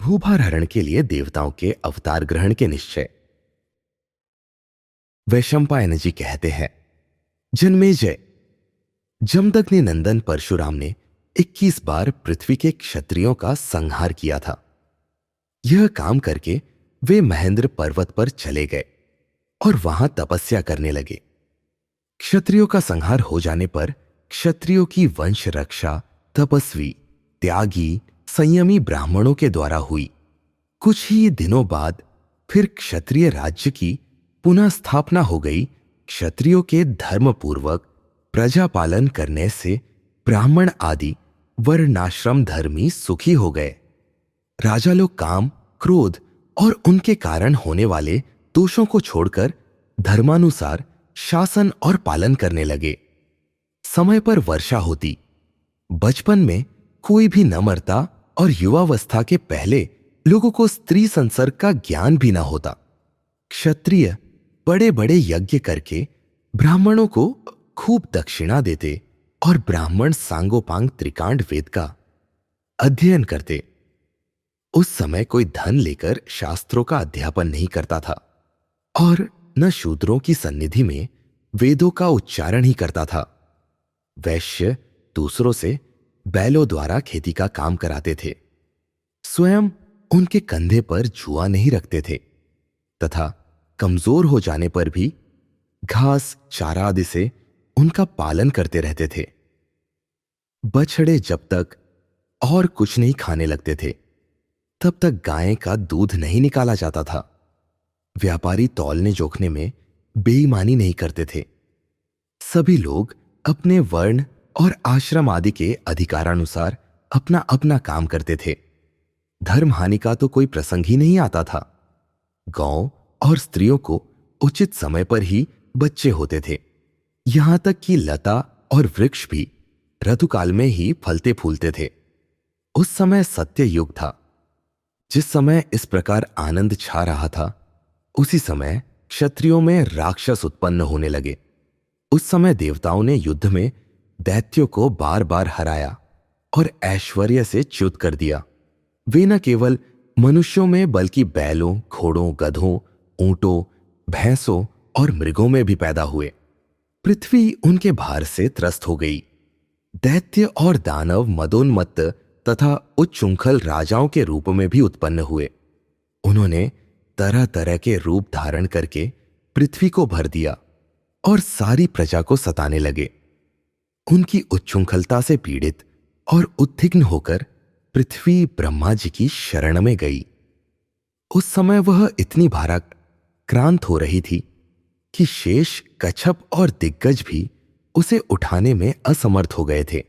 भूभार हरण के लिए देवताओं के अवतार ग्रहण के निश्चय। वैशंपायन जी कहते हैं, जन्मेजय, जमदग्नि नंदन परशुराम ने 21 बार पृथ्वी के क्षत्रियों का संहार किया था। यह काम करके वे महेंद्र पर्वत पर चले गए और वहां तपस्या करने लगे। क्षत्रियों का संहार हो जाने पर क्षत्रियों की वंश रक्षा तपस्वी, त्यागी, संयमी ब्राह्मणों के द्वारा हुई। कुछ ही दिनों बाद फिर क्षत्रिय राज्य की पुनः स्थापना हो गई। क्षत्रियों के धर्मपूर्वक प्रजा पालन करने से ब्राह्मण आदि वर्णाश्रम धर्मी सुखी हो गए। राजा लोग काम, क्रोध और उनके कारण होने वाले दोषों को छोड़कर धर्मानुसार शासन और पालन करने लगे। समय पर वर्षा होती, बचपन में कोई भी न मरता और युवावस्था के पहले लोगों को स्त्री संसर्ग का ज्ञान भी न होता। क्षत्रिय बड़े बड़े यज्ञ करके ब्राह्मणों को खूब दक्षिणा देते और ब्राह्मण सांगोपांग त्रिकांड वेद का अध्ययन करते। उस समय कोई धन लेकर शास्त्रों का अध्यापन नहीं करता था और न शूद्रों की सन्निधि में वेदों का उच्चारण ही करता था। वैश्य दूसरों से बैलों द्वारा खेती का काम कराते थे। स्वयं उनके कंधे पर जुआ नहीं रखते थे तथा कमजोर हो जाने पर भी घास चारा आदि से उनका पालन करते रहते थे। बछड़े जब तक और कुछ नहीं खाने लगते थे तब तक गाय का दूध नहीं निकाला जाता था। व्यापारी तौलने जोखने में बेईमानी नहीं करते थे। सभी लोग अपने वर्ण और आश्रम आदि के अधिकारानुसार अपना अपना काम करते थे। धर्म हानि का तो कोई प्रसंग ही नहीं आता था। गांव और स्त्रियों को उचित समय पर ही बच्चे होते थे। यहां तक कि लता और वृक्ष भी ऋतुकाल में ही फलते फूलते थे। उस समय सत्य युग था। जिस समय इस प्रकार आनंद छा रहा था, उसी समय क्षत्रियों में राक्षस उत्पन्न होने लगे। उस समय देवताओं ने युद्ध में दैत्यों को बार बार हराया और ऐश्वर्य से च्युत कर दिया। वे न केवल मनुष्यों में बल्कि बैलों, घोड़ों, गधों, ऊंटों, भैंसों और मृगों में भी पैदा हुए। पृथ्वी उनके भार से त्रस्त हो गई। दैत्य और दानव मदोन्मत्त तथा उच्चुंखल राजाओं के रूप में भी उत्पन्न हुए। उन्होंने तरह तरह के रूप धारण करके पृथ्वी को भर दिया और सारी प्रजा को सताने लगे। उनकी उच्छृंखलता से पीड़ित और उद्विग्न होकर पृथ्वी ब्रह्मा जी की शरण में गई। उस समय वह इतनी भाराक्रांत हो रही थी कि शेष, कच्छप और दिग्गज भी उसे उठाने में असमर्थ हो गए थे।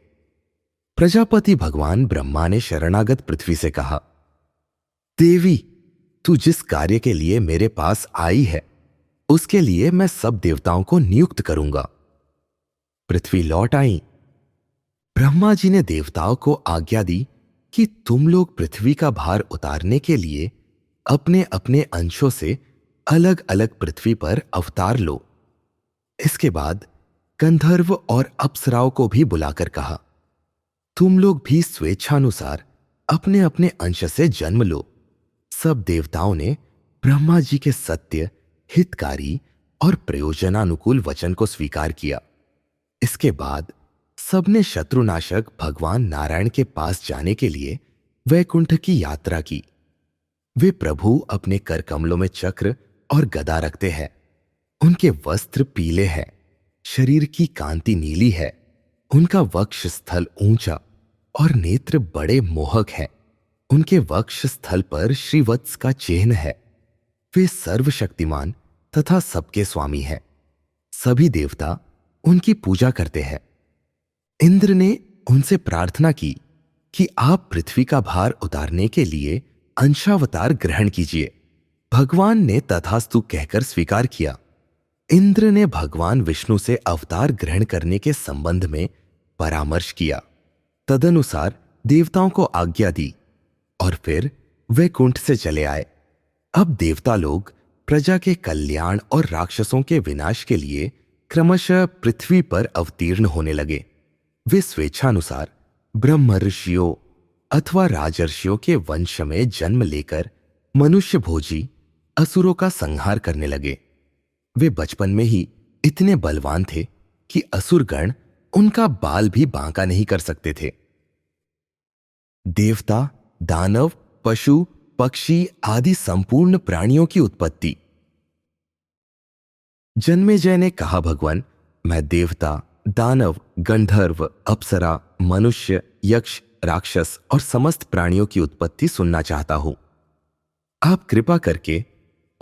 प्रजापति भगवान ब्रह्मा ने शरणागत पृथ्वी से कहा, देवी, तू जिस कार्य के लिए मेरे पास आई है उसके लिए मैं सब देवताओं को नियुक्त करूंगा। पृथ्वी लौट आई। ब्रह्मा जी ने देवताओं को आज्ञा दी कि तुम लोग पृथ्वी का भार उतारने के लिए अपने अपने अंशों से अलग अलग पृथ्वी पर अवतार लो। इसके बाद गंधर्व और अप्सराओं को भी बुलाकर कहा, तुम लोग भी स्वेच्छानुसार अपने अपने अंश से जन्म लो। सब देवताओं ने ब्रह्मा जी के सत्य, हितकारी और प्रयोजनानुकूल वचन को स्वीकार किया। इसके बाद सबने शत्रुनाशक भगवान नारायण के पास जाने के लिए वैकुंठ की यात्रा की। वे प्रभु अपने कर कमलों में चक्र और गदा रखते हैं। उनके वस्त्र पीले हैं, शरीर की कांति नीली है। उनका वक्ष स्थल ऊंचा और नेत्र बड़े मोहक हैं। उनके वक्ष स्थल पर श्रीवत्स का चिन्ह है। वे सर्वशक्तिमान तथा सबके स्वामी हैं। सभी देवता उनकी पूजा करते हैं। इंद्र ने उनसे प्रार्थना की कि आप पृथ्वी का भार उतारने के लिए अंशावतार ग्रहण कीजिए। भगवान ने तथास्तु कहकर स्वीकार किया। इंद्र ने भगवान विष्णु से अवतार ग्रहण करने के संबंध में परामर्श किया। तदनुसार देवताओं को आज्ञा दी और फिर वैकुंठ से चले आए। अब देवता लोग प्रजा के कल्याण और राक्षसों के विनाश के लिए क्रमशः पृथ्वी पर अवतीर्ण होने लगे। वे स्वेच्छानुसार ब्रह्म ऋषियों, अथवा राजर्षियों के वंश में जन्म लेकर मनुष्य भोजी असुरों का संहार करने लगे। वे बचपन में ही इतने बलवान थे कि असुरगण उनका बाल भी बांका नहीं कर सकते थे। देवता, दानव, पशु, पक्षी आदि संपूर्ण प्राणियों की उत्पत्ति। जन्मेजय ने कहा, भगवान, मैं देवता, दानव, गंधर्व, अप्सरा, मनुष्य, यक्ष, राक्षस और समस्त प्राणियों की उत्पत्ति सुनना चाहता हूं। आप कृपा करके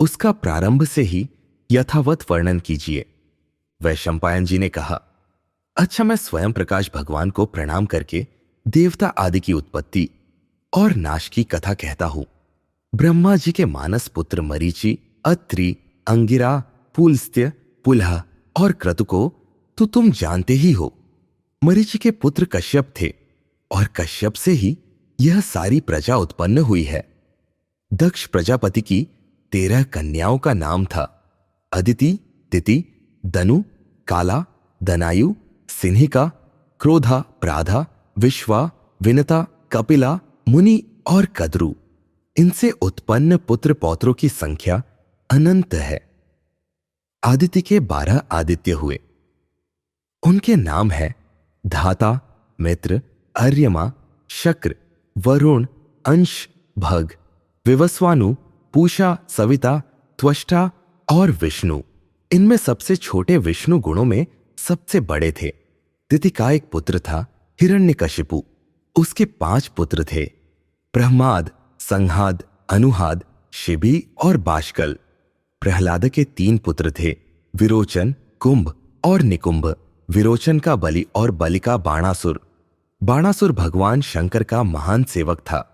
उसका प्रारंभ से ही यथावत वर्णन कीजिए। वैशंपायन जी ने कहा, अच्छा, मैं स्वयं प्रकाश भगवान को प्रणाम करके देवता आदि की उत्पत्ति और नाश की कथा कहता हूं। ब्रह्मा जी के मानस पुत्र मरीचि, अत्रि, अंगिरा, पुलस्त्य, पुलह और क्रतु को तो तुम जानते ही हो। मरीचि के पुत्र कश्यप थे और कश्यप से ही यह सारी प्रजा उत्पन्न हुई है। दक्ष प्रजापति की 13 कन्याओं का नाम था अदिति, तिति, दनु, काला, दनायु, सिन्हिका, क्रोधा, प्राधा, विश्वा, विनता, कपिला, मुनि और कद्रु। इनसे उत्पन्न पुत्र पौत्रों की संख्या अनंत है। आदित्य के 12 आदित्य हुए। उनके नाम है धाता, मित्र, अर्यमा, शक्र, वरुण, अंश, भग, विवस्वानु, पूषा, सविता, त्वष्टा और विष्णु। इनमें सबसे छोटे विष्णु गुणों में सबसे बड़े थे। तिथि का एक पुत्र था हिरण्यकशिपु। उसके 5 पुत्र थे, ब्रह्माद, संहाद, अनुहाद, शिबी और बाष्कल। प्रहलाद के 3 पुत्र थे, विरोचन, कुंभ और निकुंभ। विरोचन का बलि और बलि का बाणासुर। बाणासुर भगवान शंकर का महान सेवक था।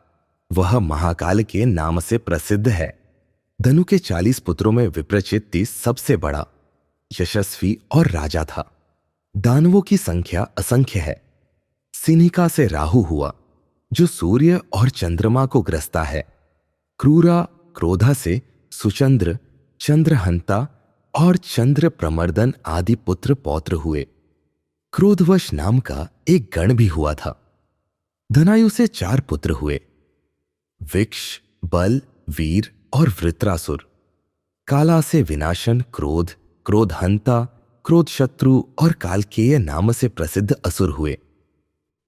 वह महाकाल के नाम से प्रसिद्ध है। धनु के 40 पुत्रों में विप्रचित्ति सबसे बड़ा, यशस्वी और राजा था। दानवों की संख्या असंख्य है। सिन्हिका से राहु हुआ, जो सूर्य और चंद्रमा को ग्रसता है। क्रूरा, क्रोधा से सुचंद्र, चंद्रहंता और चंद्र प्रमर्दन आदि पुत्र पौत्र हुए। क्रोधवश नाम का एक गण भी हुआ था। धनायु से 4 पुत्र हुए, विक्ष, बल, वीर और वृत्रासुर। काला से विनाशन, क्रोध, क्रोधहंता, क्रोध शत्रु और कालकेय नाम से प्रसिद्ध असुर हुए।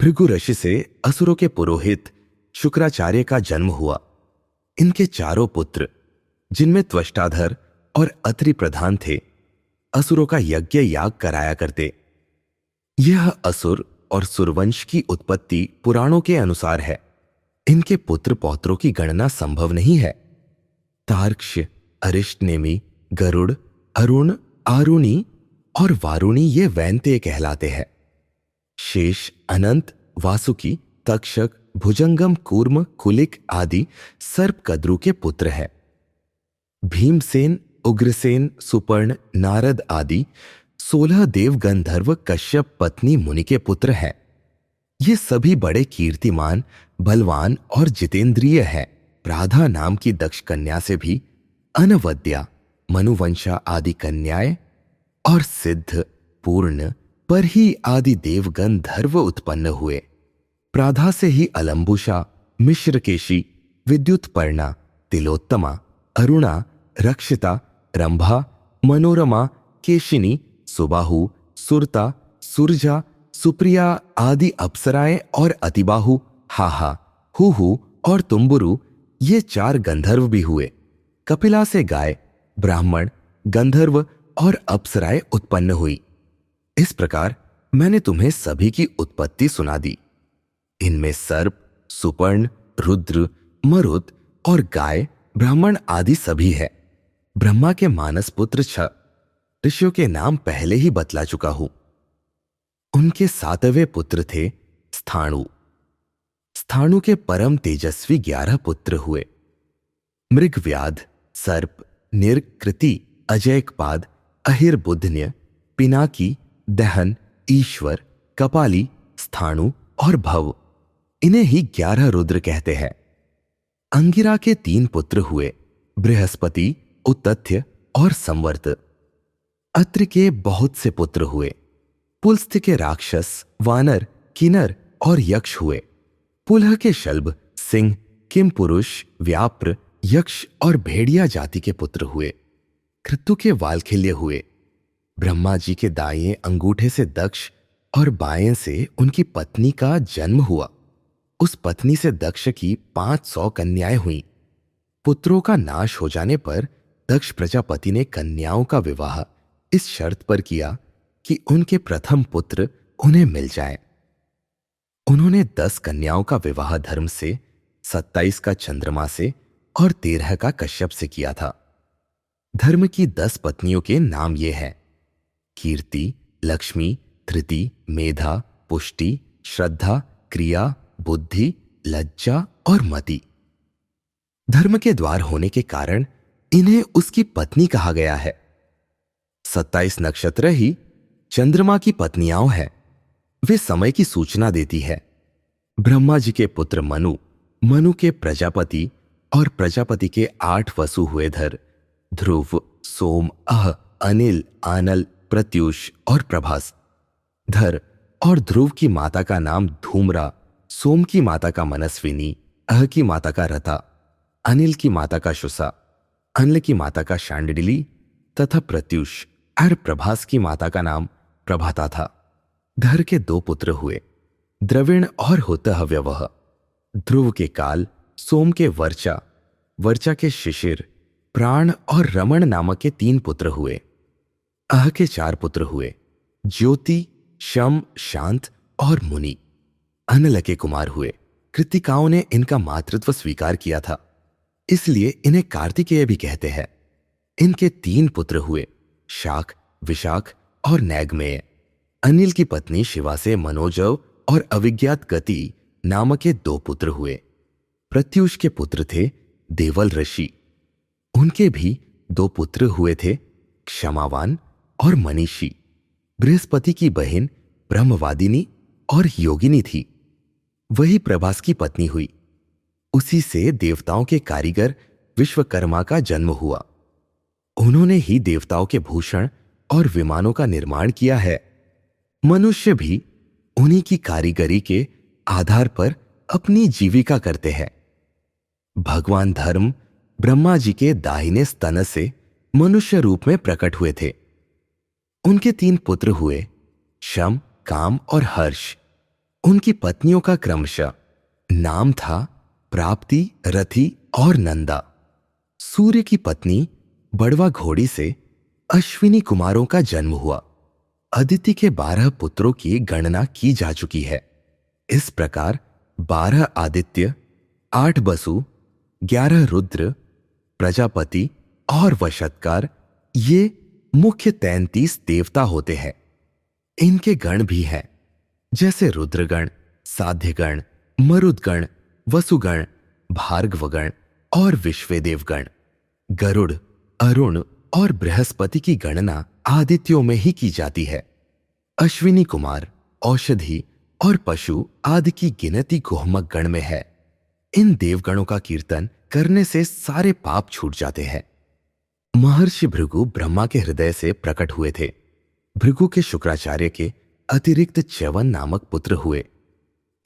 भृगु ऋषि से असुरों के पुरोहित शुक्राचार्य का जन्म हुआ। इनके 4 पुत्र, जिनमें त्वष्टाधर और अत्रि प्रधान थे, असुरों का यज्ञ याग कराया करते। यह असुर और सुरवंश की उत्पत्ति पुराणों के अनुसार है। इनके पुत्र पौत्रों की गणना संभव नहीं है। तार्क्ष, अरिष्टनेमि, गरुड़, अरुण, आरुणी और वारुणी ये वैन्तेय कहलाते हैं। शेष, अनंत, वासुकी, तक्षक, भुजंगम, कूर्म, कुलिक आदि सर्पकद्रु के पुत्र हैं। भीमसेन, उग्रसेन, सुपर्ण, नारद आदि 16 देव गंधर्व कश्यप पत्नी मुनि के पुत्र हैं। ये सभी बड़े कीर्तिमान, बलवान और जितेंद्रिय हैं। राधा नाम की दक्ष कन्या से भी अनवद्या, मनुवंशा आदि कन्याएं और सिद्ध, पूर्ण, परही आदि देव गंधर्व उत्पन्न हुए। प्राधा से ही अलंबुषा, मिश्रकेशी, विद्युतपर्णा, तिलोत्तमा, अरुणा, रक्षिता, रंभा, मनोरमा, केशिनी, सुबाहु, सुरता, सुरजा, सुप्रिया आदि अप्सराएं और अतिबाहु, हाहा, हुहु और तुम्बुरु ये 4 गंधर्व भी हुए। कपिला से गाय, ब्राह्मण, गंधर्व और अप्सराएं उत्पन्न हुई। इस प्रकार मैंने तुम्हें सभी की उत्पत्ति सुना दी। इनमें सर्प, सुपर्ण, रुद्र, मरुत और गाय, ब्राह्मण आदि सभी है। ब्रह्मा के मानस पुत्र 6 ऋषियों के नाम पहले ही बतला चुका हूं। उनके 7वें पुत्र थे स्थाणु। स्थाणु के परम तेजस्वी 11 पुत्र हुए, मृगव्याध, सर्प, निर्कृति, अजयकपाद, अहिर्बुद्धन्य, पिनाकी, दहन, ईश्वर, कपाली, स्थाणु और भव। इन्हें ही 11 रुद्र कहते हैं। अंगिरा के 3 पुत्र हुए, बृहस्पति, उत्तथ्य और संवर्त। अत्रि के बहुत से पुत्र हुए। पुलस्त्य के राक्षस, वानर, किन्नर और यक्ष हुए। पुलह के शल्ब, सिंह, किम पुरुष, व्याप्र, यक्ष और भेड़िया जाति के पुत्र हुए। कृतु के वालखिल्य हुए। ब्रह्मा जी के दाएं अंगूठे से दक्ष और बाएं से उनकी पत्नी का जन्म हुआ। उस पत्नी से दक्ष की 500 कन्याएं हुईं। पुत्रों का नाश हो जाने पर दक्ष प्रजापति ने कन्याओं का विवाह इस शर्त पर किया कि उनके प्रथम पुत्र उन्हें मिल जाए। उन्होंने 10 कन्याओं का विवाह धर्म से, 27 का चंद्रमा से और 13 का कश्यप से किया था। धर्म की 10 पत्नियों के नाम ये हैं: कीर्ति, लक्ष्मी, धृति, मेधा, पुष्टि, श्रद्धा, क्रिया, बुद्धि, लज्जा और मति। धर्म के द्वार होने के कारण इन्हें उसकी पत्नी कहा गया है। 27 नक्षत्र ही चंद्रमा की पत्नियां हैं। वे समय की सूचना देती है। ब्रह्मा जी के पुत्र मनु, मनु के प्रजापति और प्रजापति के 8 वसु हुए धर, ध्रुव, सोम, अह, अनिल, आनल, प्रत्युष और प्रभास। धर और ध्रुव की माता का नाम धूम्रा, सोम की माता का मनस्विनी, अह की माता का रता, अनिल की माता का शुसा, अनल की माता का शांडिली तथा प्रत्युष और प्रभास की माता का नाम प्रभाता था। धर के 2 पुत्र हुए, द्रविण और होतहव्यवह। ध्रुव के काल, सोम के वर्चा, वर्चा के शिशिर, प्राण और रमण नामक के 3 पुत्र हुए। अह के 4 पुत्र हुए, ज्योति, शम, शांत और मुनि। अनल के कुमार हुए। कृतिकाओं ने इनका मातृत्व स्वीकार किया था, इसलिए इन्हें कार्तिकेय भी कहते हैं। इनके 3 पुत्र हुए, शाक, विशाख और नैगमेय। अनिल की पत्नी शिवा से मनोजव और अविज्ञात गति नामक के 2 पुत्र हुए। प्रत्युष के पुत्र थे देवल ऋषि। उनके भी 2 पुत्र हुए थे, क्षमावान और मनीषी। बृहस्पति की बहन ब्रह्मवादिनी और योगिनी थी। वही प्रभास की पत्नी हुई। उसी से देवताओं के कारीगर विश्वकर्मा का जन्म हुआ। उन्होंने ही देवताओं के भूषण और विमानों का निर्माण किया है। मनुष्य भी उन्हीं की कारीगरी के आधार पर अपनी जीविका करते हैं। भगवान धर्म ब्रह्मा जी के दाहिने स्तन से मनुष्य रूप में प्रकट हुए थे। उनके 3 पुत्र हुए, शम, काम और हर्ष। उनकी पत्नियों का क्रमशः नाम था प्राप्ति, रथी और नंदा। सूर्य की पत्नी बड़वा घोड़ी से अश्विनी कुमारों का जन्म हुआ। अदिति के 12 पुत्रों की गणना की जा चुकी है। इस प्रकार 12 आदित्य, 8 बसु, 11 रुद्र, प्रजापति और वशत्कार, ये मुख्य 33 देवता होते हैं। इनके गण भी हैं, जैसे रुद्रगण, साध्यगण, मरुदगण, वसुगण, भार्गवगण और विश्वेदेवगण। गरुड़, अरुण और बृहस्पति की गणना आदित्यों में ही की जाती है। अश्विनी कुमार, औषधि और पशु आदि की गिनती गोहमक गण में है। इन देवगणों का कीर्तन करने से सारे पाप छूट जाते हैं। महर्षि भृगु ब्रह्मा के हृदय से प्रकट हुए थे। भृगु के शुक्राचार्य के अतिरिक्त च्यवन नामक पुत्र हुए।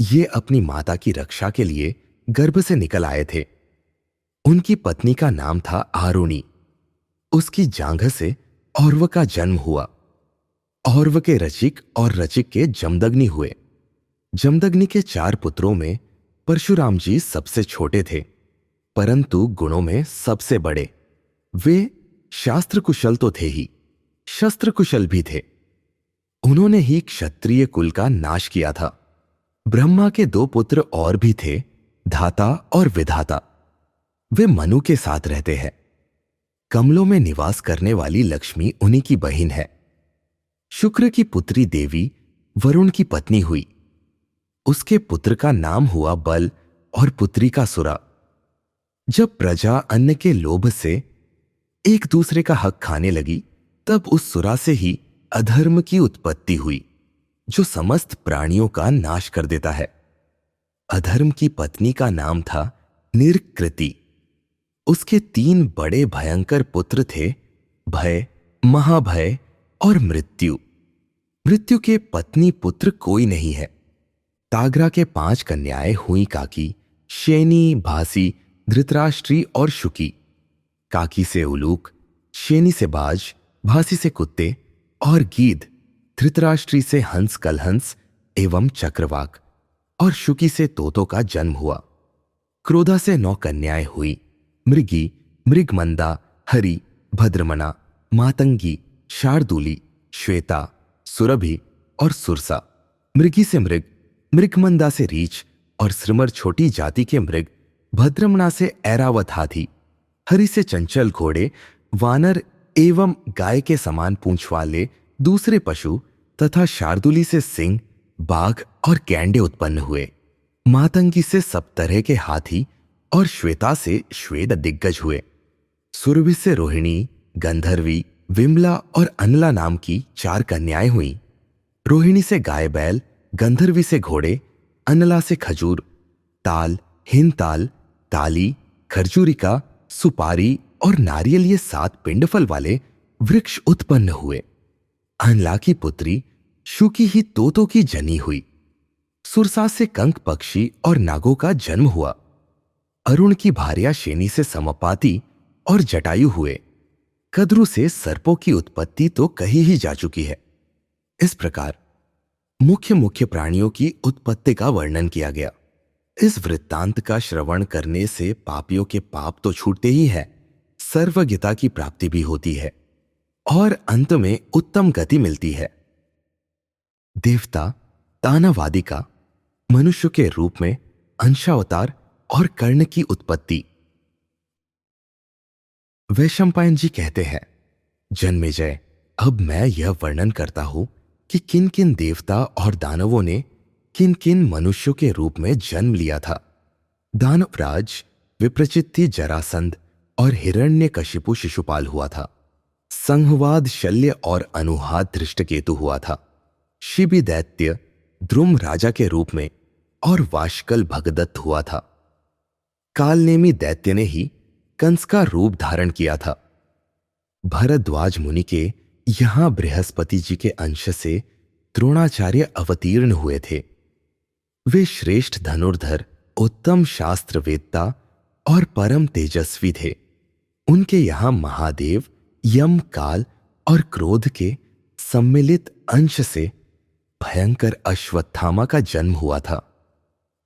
ये अपनी माता की रक्षा के लिए गर्भ से निकल आए थे। उनकी पत्नी का नाम था आरुणी। उसकी जांघ से औरव का जन्म हुआ। औरव के रचिक और रचिक के जमदग्नि हुए। जमदग्नि के 4 पुत्रों में परशुराम जी सबसे छोटे थे, परंतु गुणों में सबसे बड़े। वे शास्त्र कुशल तो थे ही, शस्त्र कुशल भी थे। उन्होंने ही क्षत्रिय कुल का नाश किया था। ब्रह्मा के 2 पुत्र और भी थे, धाता और विधाता। वे मनु के साथ रहते हैं। कमलों में निवास करने वाली लक्ष्मी उन्हीं की बहन है। शुक्र की पुत्री देवी वरुण की पत्नी हुई। उसके पुत्र का नाम हुआ बल और पुत्री का सुरा। जब प्रजा अन्न के लोभ से एक दूसरे का हक खाने लगी, तब उस सुरा से ही अधर्म की उत्पत्ति हुई, जो समस्त प्राणियों का नाश कर देता है। अधर्म की पत्नी का नाम था निर्कृति। उसके 3 बड़े भयंकर पुत्र थे, भय, महाभय और मृत्यु। मृत्यु के पत्नी पुत्र कोई नहीं है। तागरा के 5 कन्याएं हुई काकी, शेनी, भासी, धृतराष्ट्री और शुकी। काकी से उलूक, शेनी से बाज, भासी से कुत्ते और गीध, धृतराष्ट्री से हंस कलहंस एवं चक्रवाक और शुकी से तोतों का जन्म हुआ। क्रोधा से 9 कन्याएं हुई, मृगी, मृगमंदा, हरि, भद्रमना, मातंगी, शार्दूली, श्वेता, सुरभि और सुरसा। मृगी से मृग, मृगमंदा से रीछ और श्रीमर छोटी जाति के मृग, भद्रमना से ऐरावत हाथी, हरि से चंचल घोड़े, वानर एवं गाय के समान पूंछ वाले दूसरे पशु तथा शार्दुली से सिंह, बाघ और गैंडे उत्पन्न हुए। मातंगी से सब तरह के हाथी और श्वेता से श्वेत दिग्गज हुए। सुरभि से रोहिणी, गंधर्वी, विमला और अनला नाम की 4 कन्याएं हुईं। रोहिणी से गाय बैल, गंधर्वी से घोड़े, अनला से खजूर, ताल, हिंताल, ताली, खरजूरिका, सुपारी और नारियल ये 7 पिंडफल वाले वृक्ष उत्पन्न हुए। अनला की पुत्री शुकी ही तोतों की जनी हुई। सुरसा से कंक पक्षी और नागों का जन्म हुआ। अरुण की भार्या शेनी से समपाती और जटायु हुए। कद्रु से सर्पों की उत्पत्ति तो कही ही जा चुकी है। इस प्रकार मुख्य मुख्य प्राणियों की उत्पत्ति का वर्णन किया गया। इस वृत्तांत का श्रवण करने से पापियों के पाप तो छूटते ही है, सर्वज्ञता की प्राप्ति भी होती है और अंत में उत्तम गति मिलती है। देवता तानावादिका, मनुष्य के रूप में अंशावतार और कर्ण की उत्पत्ति। वैशंपायन जी कहते हैं, जन्मेजय, अब मैं यह वर्णन करता हूं कि किन किन देवता और दानवों ने किन किन मनुष्यों के रूप में जन्म लिया था। दानवराज विप्रचित्ति, जरासंध और हिरण्यकशिपु शिशुपाल हुआ था। संहवाद शल्य और अनुहाद धृष्टकेतु हुआ था। शिबि दैत्य द्रुम राजा के रूप में और वाशकल भगदत्त हुआ था। कालनेमी दैत्य ने ही कंस का रूप धारण किया था। भरद्वाज मुनि के यहां बृहस्पति जी के अंश से द्रोणाचार्य अवतीर्ण हुए थे। वे श्रेष्ठ धनुर्धर, उत्तम शास्त्रवेत्ता और परम तेजस्वी थे। उनके यहां महादेव, यम, काल और क्रोध के सम्मिलित अंश से भयंकर अश्वत्थामा का जन्म हुआ था।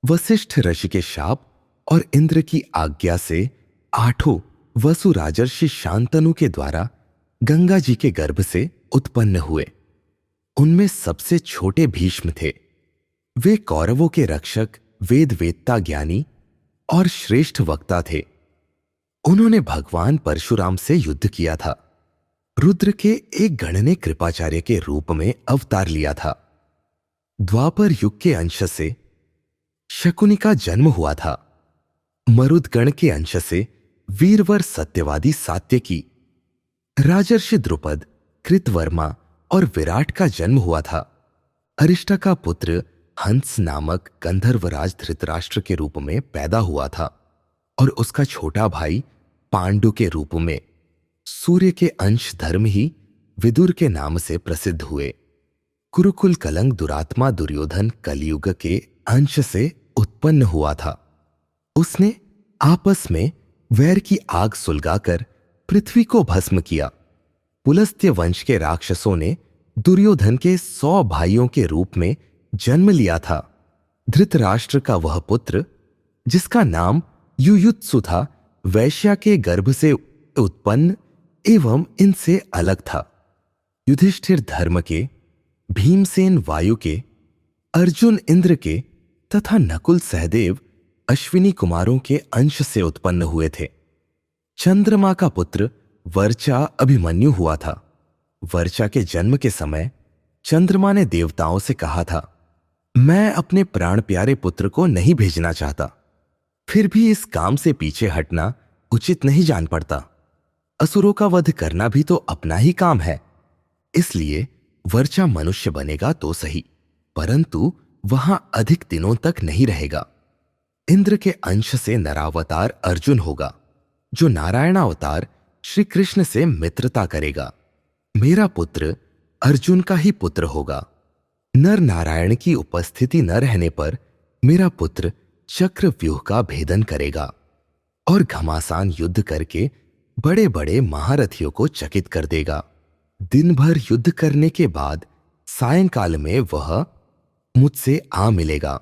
वशिष्ठ ऋषि के शाप और इंद्र की आज्ञा से 8 वसु राजर्षि शांतनु के द्वारा गंगा जी के गर्भ से उत्पन्न हुए। उनमें सबसे छोटे भीष्म थे। वे कौरवों के रक्षक, वेदवेत्ता, ज्ञानी और श्रेष्ठ वक्ता थे। उन्होंने भगवान परशुराम से युद्ध किया था। रुद्र के एक गण ने कृपाचार्य के रूप में अवतार लिया था। द्वापर युग के अंश से शकुनि का जन्म हुआ था। मरुदगण के अंश से वीरवर सत्यवादी सात्यकी, राजर्षि द्रुपद, कृतवर्मा और विराट का जन्म हुआ था। अरिष्टा का पुत्र हंस नामक गंधर्वराज धृतराष्ट्र के रूप में पैदा हुआ था और उसका छोटा भाई पांडु के रूप में। सूर्य के अंश धर्म ही विदुर के नाम से प्रसिद्ध हुए। कुरुकुल कलंक दुरात्मा दुर्योधन कलयुग के अंश से उत्पन्न हुआ था। उसने आपस में वैर की आग सुलगाकर पृथ्वी को भस्म किया। पुलस्त्य वंश के राक्षसों ने दुर्योधन के 100 भाइयों के रूप में जन्म लिया था। धृतराष्ट्र का वह पुत्र, जिसका नाम युयुत्सु था, वैश्या के गर्भ से उत्पन्न एवं इनसे अलग था। युधिष्ठिर धर्म के, भीमसेन वायु के, अर्जुन इंद्र के तथा नकुल सहदेव अश्विनी कुमारों के अंश से उत्पन्न हुए थे। चंद्रमा का पुत्र वर्चा अभिमन्यु हुआ था। वर्चा के जन्म के समय चंद्रमा ने देवताओं से कहा था, मैं अपने प्राण प्यारे पुत्र को नहीं भेजना चाहता, फिर भी इस काम से पीछे हटना उचित नहीं जान पड़ता। असुरों का वध करना भी तो अपना ही काम है। इसलिए वर्चा मनुष्य बनेगा तो सही, परंतु वहां अधिक दिनों तक नहीं रहेगा। इंद्र के अंश से नरावतार अर्जुन होगा, जो नारायणावतार श्री कृष्ण से मित्रता करेगा। मेरा पुत्र अर्जुन का ही पुत्र होगा। नर नारायण की उपस्थिति न रहने पर मेरा पुत्र चक्रव्यूह का भेदन करेगा और घमासान युद्ध करके बड़े बड़े महारथियों को चकित कर देगा। दिन भर युद्ध करने के बाद सायंकाल में वह मुझसे आ मिलेगा।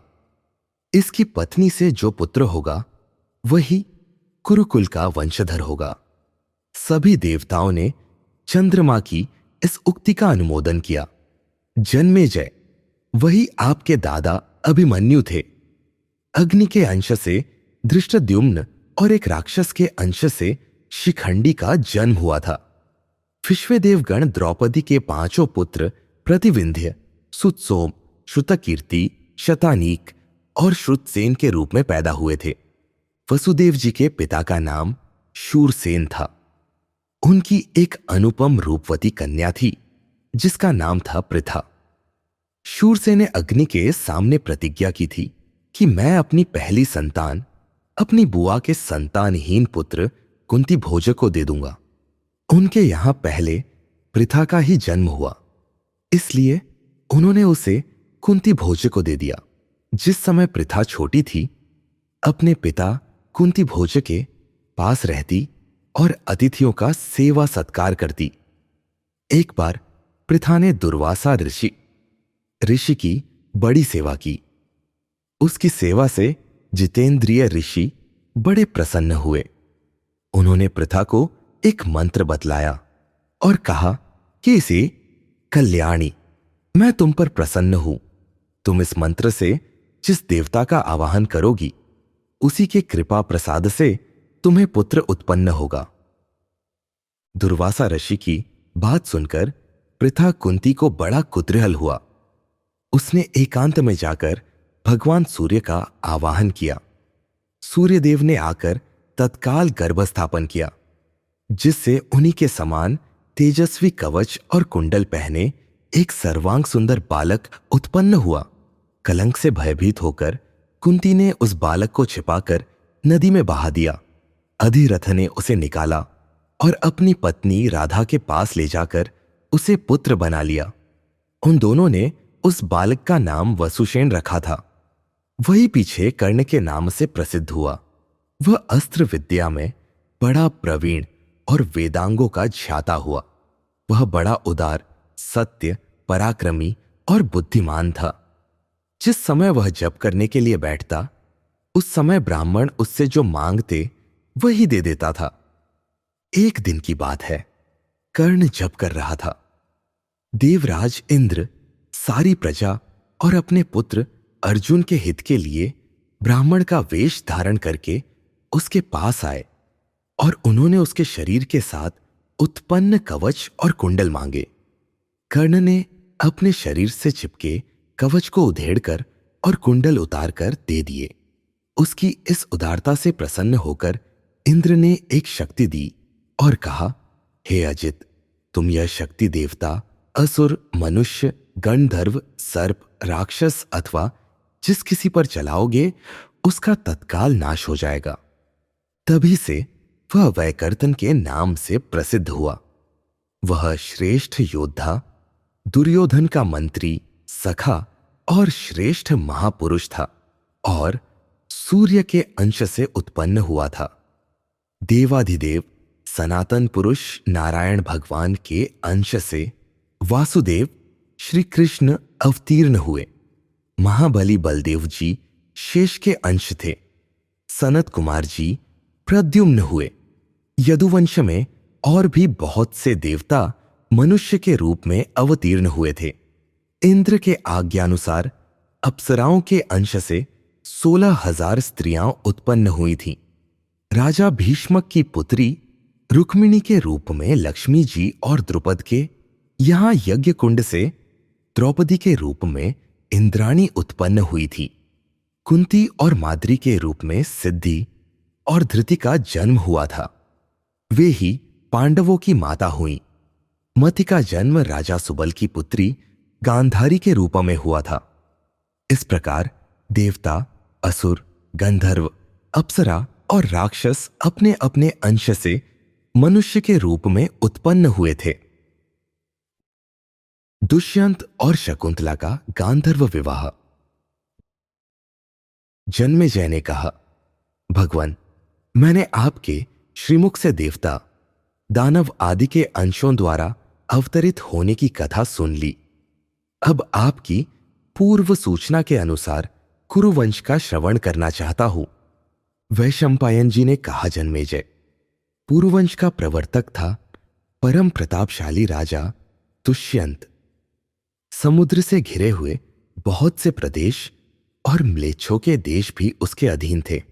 इसकी पत्नी से जो पुत्र होगा वही कुरुकुल का वंशधर होगा। सभी देवताओं ने चंद्रमा की इस उक्ति का अनुमोदन किया। जन्मेजय वही आपके दादा अभिमन्यु थे। अग्नि के अंश से धृष्टद्युम्न और एक राक्षस के अंश से शिखंडी का जन्म हुआ था। विश्वदेवगण द्रौपदी के पांचों पुत्र प्रतिविंध्य, सुतसोम, श्रुतकीर्ति, शतानीक और श्रुतसेन के रूप में पैदा हुए थे। वसुदेव जी के पिता का नाम शूरसेन था। उनकी एक अनुपम रूपवती कन्या थी जिसका नाम था पृथा। शूरसेन ने अग्नि के सामने प्रतिज्ञा की थी कि मैं अपनी पहली संतान अपनी बुआ के संतानहीन पुत्र कुंती भोज को दे दूंगा। उनके यहां पहले पृथा का ही जन्म हुआ, इसलिए उन्होंने उसे कुंती भोज को दे दिया। जिस समय पृथा छोटी थी, अपने पिता कुंती भोज के पास रहती और अतिथियों का सेवा सत्कार करती। एक बार पृथा ने दुर्वासा ऋषि की बड़ी सेवा की। उसकी सेवा से जितेंद्रिय ऋषि बड़े प्रसन्न हुए। उन्होंने पृथा को एक मंत्र बतलाया और कहा कि इसे कल्याणी, मैं तुम पर प्रसन्न हूं। तुम इस मंत्र से जिस देवता का आवाहन करोगी उसी के कृपा प्रसाद से तुम्हें पुत्र उत्पन्न होगा। दुर्वासा ऋषि की बात सुनकर पृथा कुंती को बड़ा कुतूहल हुआ। उसने एकांत में जाकर भगवान सूर्य का आवाहन किया। सूर्यदेव ने आकर तत्काल गर्भस्थापन किया, जिससे उन्हीं के समान तेजस्वी कवच और कुंडल पहने एक सर्वांग सुंदर बालक उत्पन्न हुआ। कलंक से भयभीत होकर कुंती ने उस बालक को छिपाकर नदी में बहा दिया। अधिरथ ने उसे निकाला और अपनी पत्नी राधा के पास ले जाकर उसे पुत्र बना लिया। उन दोनों ने उस बालक का नाम वसुसेन रखा था। वही पीछे कर्ण के नाम से प्रसिद्ध हुआ। वह अस्त्र विद्या में बड़ा प्रवीण और वेदांगों का ज्ञाता हुआ। वह बड़ा उदार, सत्य, पराक्रमी और बुद्धिमान था। जिस समय वह जप करने के लिए बैठता, उस समय ब्राह्मण उससे जो मांगते वही दे देता था। एक दिन की बात है, कर्ण जप कर रहा था। देवराज इंद्र सारी प्रजा और अपने पुत्र अर्जुन के हित के लिए ब्राह्मण का वेश धारण करके उसके पास आए और उन्होंने उसके शरीर के साथ उत्पन्न कवच और कुंडल मांगे। कर्ण ने अपने शरीर से चिपके कवच को उधेड़कर और कुंडल उतारकर दे दिए। उसकी इस उदारता से प्रसन्न होकर इंद्र ने एक शक्ति दी और कहा, हे अजित, तुम यह शक्ति देवता, असुर, मनुष्य, गंधर्व, सर्प, राक्षस अथवा जिस किसी पर चलाओगे उसका तत्काल नाश हो जाएगा। तभी से वह वैकर्तन के नाम से प्रसिद्ध हुआ। वह श्रेष्ठ योद्धा, दुर्योधन का मंत्री, सखा और श्रेष्ठ महापुरुष था और सूर्य के अंश से उत्पन्न हुआ था। देवाधिदेव सनातन पुरुष नारायण भगवान के अंश से वासुदेव श्री कृष्ण अवतीर्ण हुए। महाबली बलदेव जी शेष के अंश थे। सनत कुमार जी प्रद्युम्न हुए। यदुवंश में और भी बहुत से देवता मनुष्य के रूप में अवतीर्ण हुए थे। इंद्र के आज्ञानुसार अप्सराओं के अंश से 16,000 स्त्रियां उत्पन्न हुई थीं। राजा भीष्मक की पुत्री रुक्मिणी के रूप में लक्ष्मी जी और द्रुपद के यहां यज्ञ कुंड से द्रौपदी के रूप में इंद्राणी उत्पन्न हुई थी। कुंती और माद्री के रूप में सिद्धि और धृति का जन्म हुआ था। वे ही पांडवों की माता हुईं। मति का जन्म राजा सुबल की पुत्री गांधारी के रूप में हुआ था। इस प्रकार देवता, असुर, गंधर्व, अप्सरा और राक्षस अपने अपने अंश से मनुष्य के रूप में उत्पन्न हुए थे। दुष्यंत और शकुंतला का गांधर्व विवाह। जन्मेजय ने कहा, भगवान, मैंने आपके श्रीमुख से देवता, दानव आदि के अंशों द्वारा अवतरित होने की कथा सुन ली। अब आपकी पूर्व सूचना के अनुसार कुरुवंश का श्रवण करना चाहता हूं। वैशंपायन जी ने कहा, जन्मेजय, पुरुवंश का प्रवर्तक था परम प्रतापशाली राजा दुष्यंत। समुद्र से घिरे हुए बहुत से प्रदेश और म्लेच्छों के देश भी उसके अधीन थे।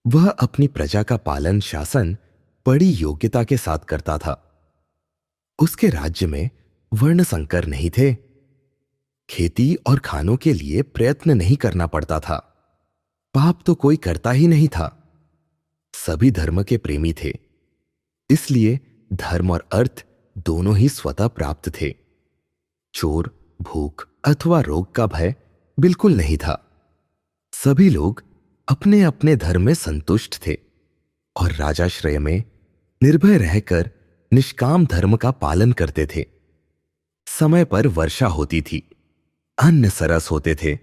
वह अपनी प्रजा का पालन शासन बड़ी योग्यता के साथ करता था। उसके राज्य में वर्ण संकर नहीं थे। खेती और खानों के लिए प्रयत्न नहीं करना पड़ता था। पाप तो कोई करता ही नहीं था। सभी धर्म के प्रेमी थे, इसलिए धर्म और अर्थ दोनों ही स्वतः प्राप्त थे। चोर, भूख अथवा रोग का भय बिल्कुल नहीं था। सभी लोग अपने अपने धर्म में संतुष्ट थे और राजाश्रय में निर्भय रहकर निष्काम धर्म का पालन करते थे। समय पर वर्षा होती थी, अन्न सरस होते थे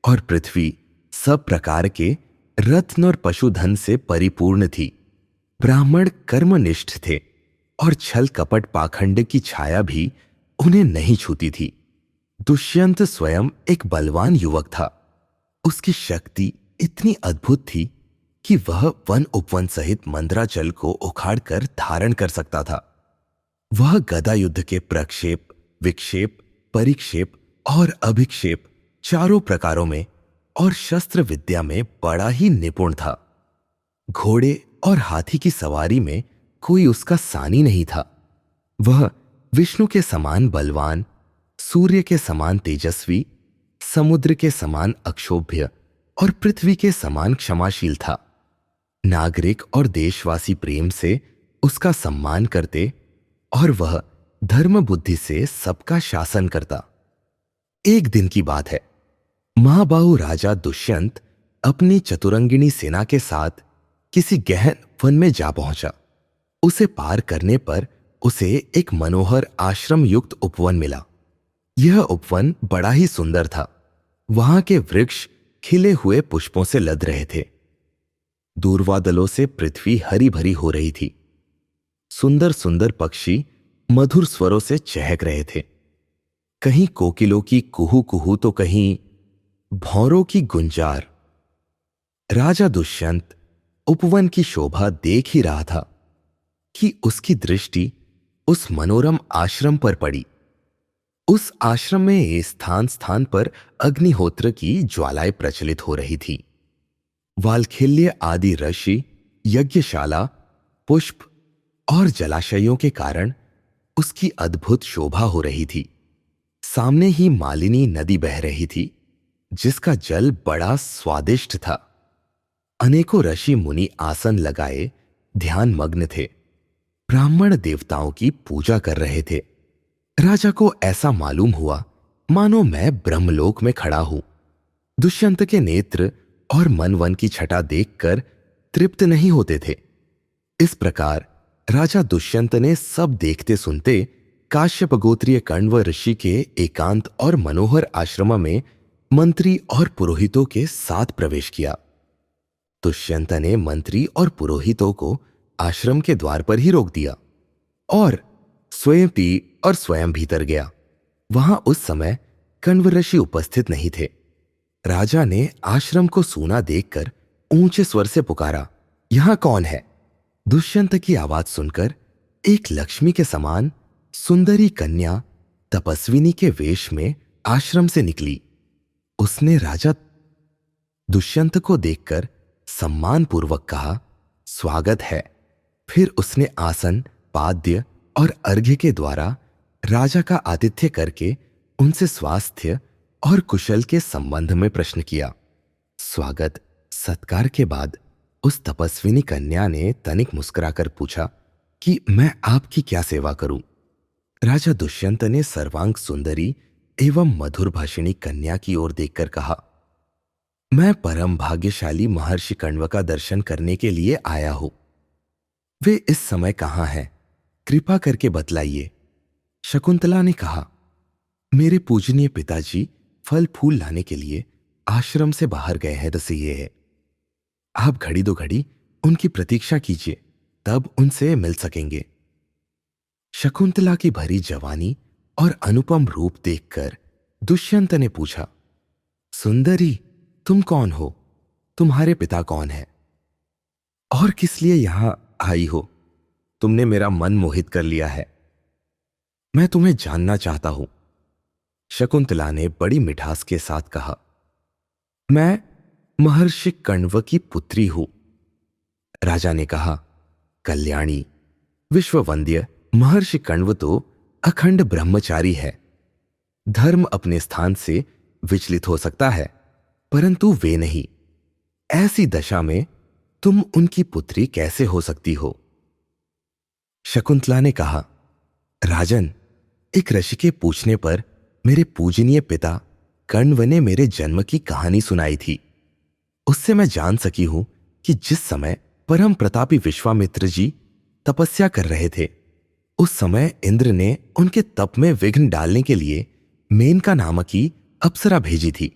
और पृथ्वी सब प्रकार के रत्न और पशुधन से परिपूर्ण थी। ब्राह्मण कर्मनिष्ठ थे और छल कपट पाखंड की छाया भी उन्हें नहीं छूती थी। दुष्यंत स्वयं एक बलवान युवक था। उसकी शक्ति इतनी अद्भुत थी कि वह वन उपवन सहित मंदराचल को उखाड़कर धारण कर सकता था। वह गदा युद्ध के प्रक्षेप, विक्षेप, परिक्षेप और अभिक्षेप चारों प्रकारों में और शस्त्र विद्या में बड़ा ही निपुण था। घोड़े और हाथी की सवारी में कोई उसका सानी नहीं था। वह विष्णु के समान बलवान, सूर्य के समान तेजस्वी, समुद्र के समान अक्षोभ्य और पृथ्वी के समान क्षमाशील था। नागरिक और देशवासी प्रेम से उसका सम्मान करते और वह धर्म बुद्धि से सबका शासन करता। एक दिन की बात है, महाबाहु राजा दुष्यंत अपनी चतुरंगिणी सेना के साथ किसी गहन वन में जा पहुंचा। उसे पार करने पर उसे एक मनोहर आश्रम युक्त उपवन मिला। यह उपवन बड़ा ही सुंदर था। वहां के वृक्ष खिले हुए पुष्पों से लद रहे थे। दूरवादलों से पृथ्वी हरी भरी हो रही थी। सुंदर सुंदर पक्षी मधुर स्वरों से चहक रहे थे। कहीं कोकिलों की कुहू कुहू तो कहीं भौरों की गुंजार। राजा दुष्यंत उपवन की शोभा देख ही रहा था कि उसकी दृष्टि उस मनोरम आश्रम पर पड़ी। उस आश्रम में स्थान स्थान पर अग्निहोत्र की ज्वालाएं प्रचलित हो रही थी। वालखिल्य आदि ऋषि, यज्ञशाला, पुष्प और जलाशयों के कारण उसकी अद्भुत शोभा हो रही थी। सामने ही मालिनी नदी बह रही थी, जिसका जल बड़ा स्वादिष्ट था। अनेकों ऋषि मुनि आसन लगाए ध्यान मग्न थे। ब्राह्मण देवताओं की पूजा कर रहे थे। राजा को ऐसा मालूम हुआ मानो मैं ब्रह्मलोक में खड़ा हूं। दुष्यंत के नेत्र और मन वन की छटा देखकर तृप्त नहीं होते थे। इस प्रकार राजा दुष्यंत ने सब देखते सुनते काश्यप गोत्रीय कण्व ऋषि के एकांत और मनोहर आश्रम में मंत्री और पुरोहितों के साथ प्रवेश किया। दुष्यंत ने मंत्री और पुरोहितों को आश्रम के द्वार पर ही रोक दिया और स्वयं पी और स्वयं भीतर गया। वहां उस समय कण्व ऋषि उपस्थित नहीं थे। राजा ने आश्रम को सूना देखकर ऊंचे स्वर से पुकारा, यहां कौन है? दुष्यंत की आवाज सुनकर एक लक्ष्मी के समान सुंदरी कन्या तपस्विनी के वेश में आश्रम से निकली। उसने राजा दुष्यंत को देखकर सम्मान पूर्वक कहा, स्वागत है। फिर उसने आसन, पाद्य और अर्घ्य के द्वारा राजा का आतिथ्य करके उनसे स्वास्थ्य और कुशल के संबंध में प्रश्न किया। स्वागत सत्कार के बाद उस तपस्विनी कन्या ने तनिक मुस्कुराकर पूछा कि मैं आपकी क्या सेवा करूं? राजा दुष्यंत ने सर्वांग सुंदरी एवं मधुर भाषिणी कन्या की ओर देखकर कहा, मैं परम भाग्यशाली महर्षि कण्व का दर्शन करने के लिए आया हूं। वे इस समय कहां हैं? कृपा करके बतलाइए। शकुंतला ने कहा, मेरे पूजनीय पिताजी फल फूल लाने के लिए आश्रम से बाहर गए हैं, दसे ये है। आप घड़ी दो घड़ी उनकी प्रतीक्षा कीजिए, तब उनसे मिल सकेंगे। शकुंतला की भरी जवानी और अनुपम रूप देखकर दुष्यंत ने पूछा, सुंदरी, तुम कौन हो? तुम्हारे पिता कौन है और किस लिए यहां आई हो? तुमने मेरा मन मोहित कर लिया है। मैं तुम्हें जानना चाहता हूं। शकुंतला ने बड़ी मिठास के साथ कहा, मैं महर्षि कण्व की पुत्री हूं। राजा ने कहा, कल्याणी, विश्ववंद्य महर्षि कण्व तो अखंड ब्रह्मचारी है। धर्म अपने स्थान से विचलित हो सकता है, परंतु वे नहीं। ऐसी दशा में तुम उनकी पुत्री कैसे हो सकती हो? शकुंतला ने कहा, राजन, एक ऋषि के पूछने पर मेरे पूजनीय पिता कण्व ने मेरे जन्म की कहानी सुनाई थी। उससे मैं जान सकी हूं कि जिस समय परम प्रतापी विश्वामित्र जी तपस्या कर रहे थे, उस समय इंद्र ने उनके तप में विघ्न डालने के लिए मेनका नामक की अप्सरा भेजी थी।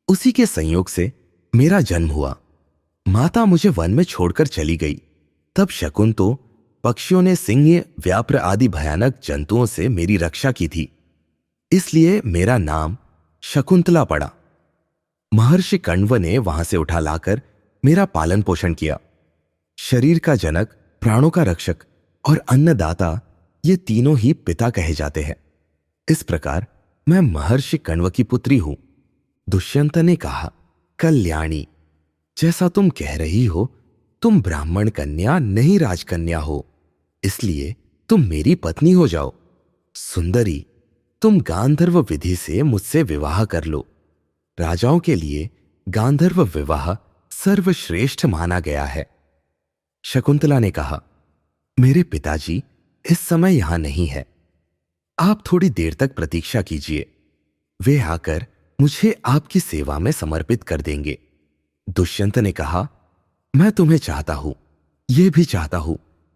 उसी के संयोग से मेरा जन्म हुआ। माता मुझे वन में छोड़कर चली गई। तब शकुन तो पक्षियों ने सिंह, व्याप्र आदि भयानक जंतुओं से मेरी रक्षा की थी, इसलिए मेरा नाम शकुंतला पड़ा। महर्षि कण्व ने वहां से उठा लाकर मेरा पालन पोषण किया। शरीर का जनक, प्राणों का रक्षक और अन्नदाता, ये तीनों ही पिता कहे जाते हैं। इस प्रकार मैं महर्षि कण्व की पुत्री हूं। दुष्यंत ने कहा, कल्याणी, जैसा तुम कह रही हो, तुम ब्राह्मण कन्या नहीं राजकन्या हो, इसलिए तुम मेरी पत्नी हो जाओ। सुंदरी, तुम गांधर्व विधि से मुझसे विवाह कर लो। राजाओं के लिए गांधर्व विवाह सर्वश्रेष्ठ माना गया है। शकुंतला ने कहा, मेरे पिताजी इस समय यहां नहीं है। आप थोड़ी देर तक प्रतीक्षा कीजिए, वे आकर मुझे आपकी सेवा में समर्पित कर देंगे। दुष्यंत ने कहा, मैं तुम्हें चाहता हूं, यह भी चाहता हूं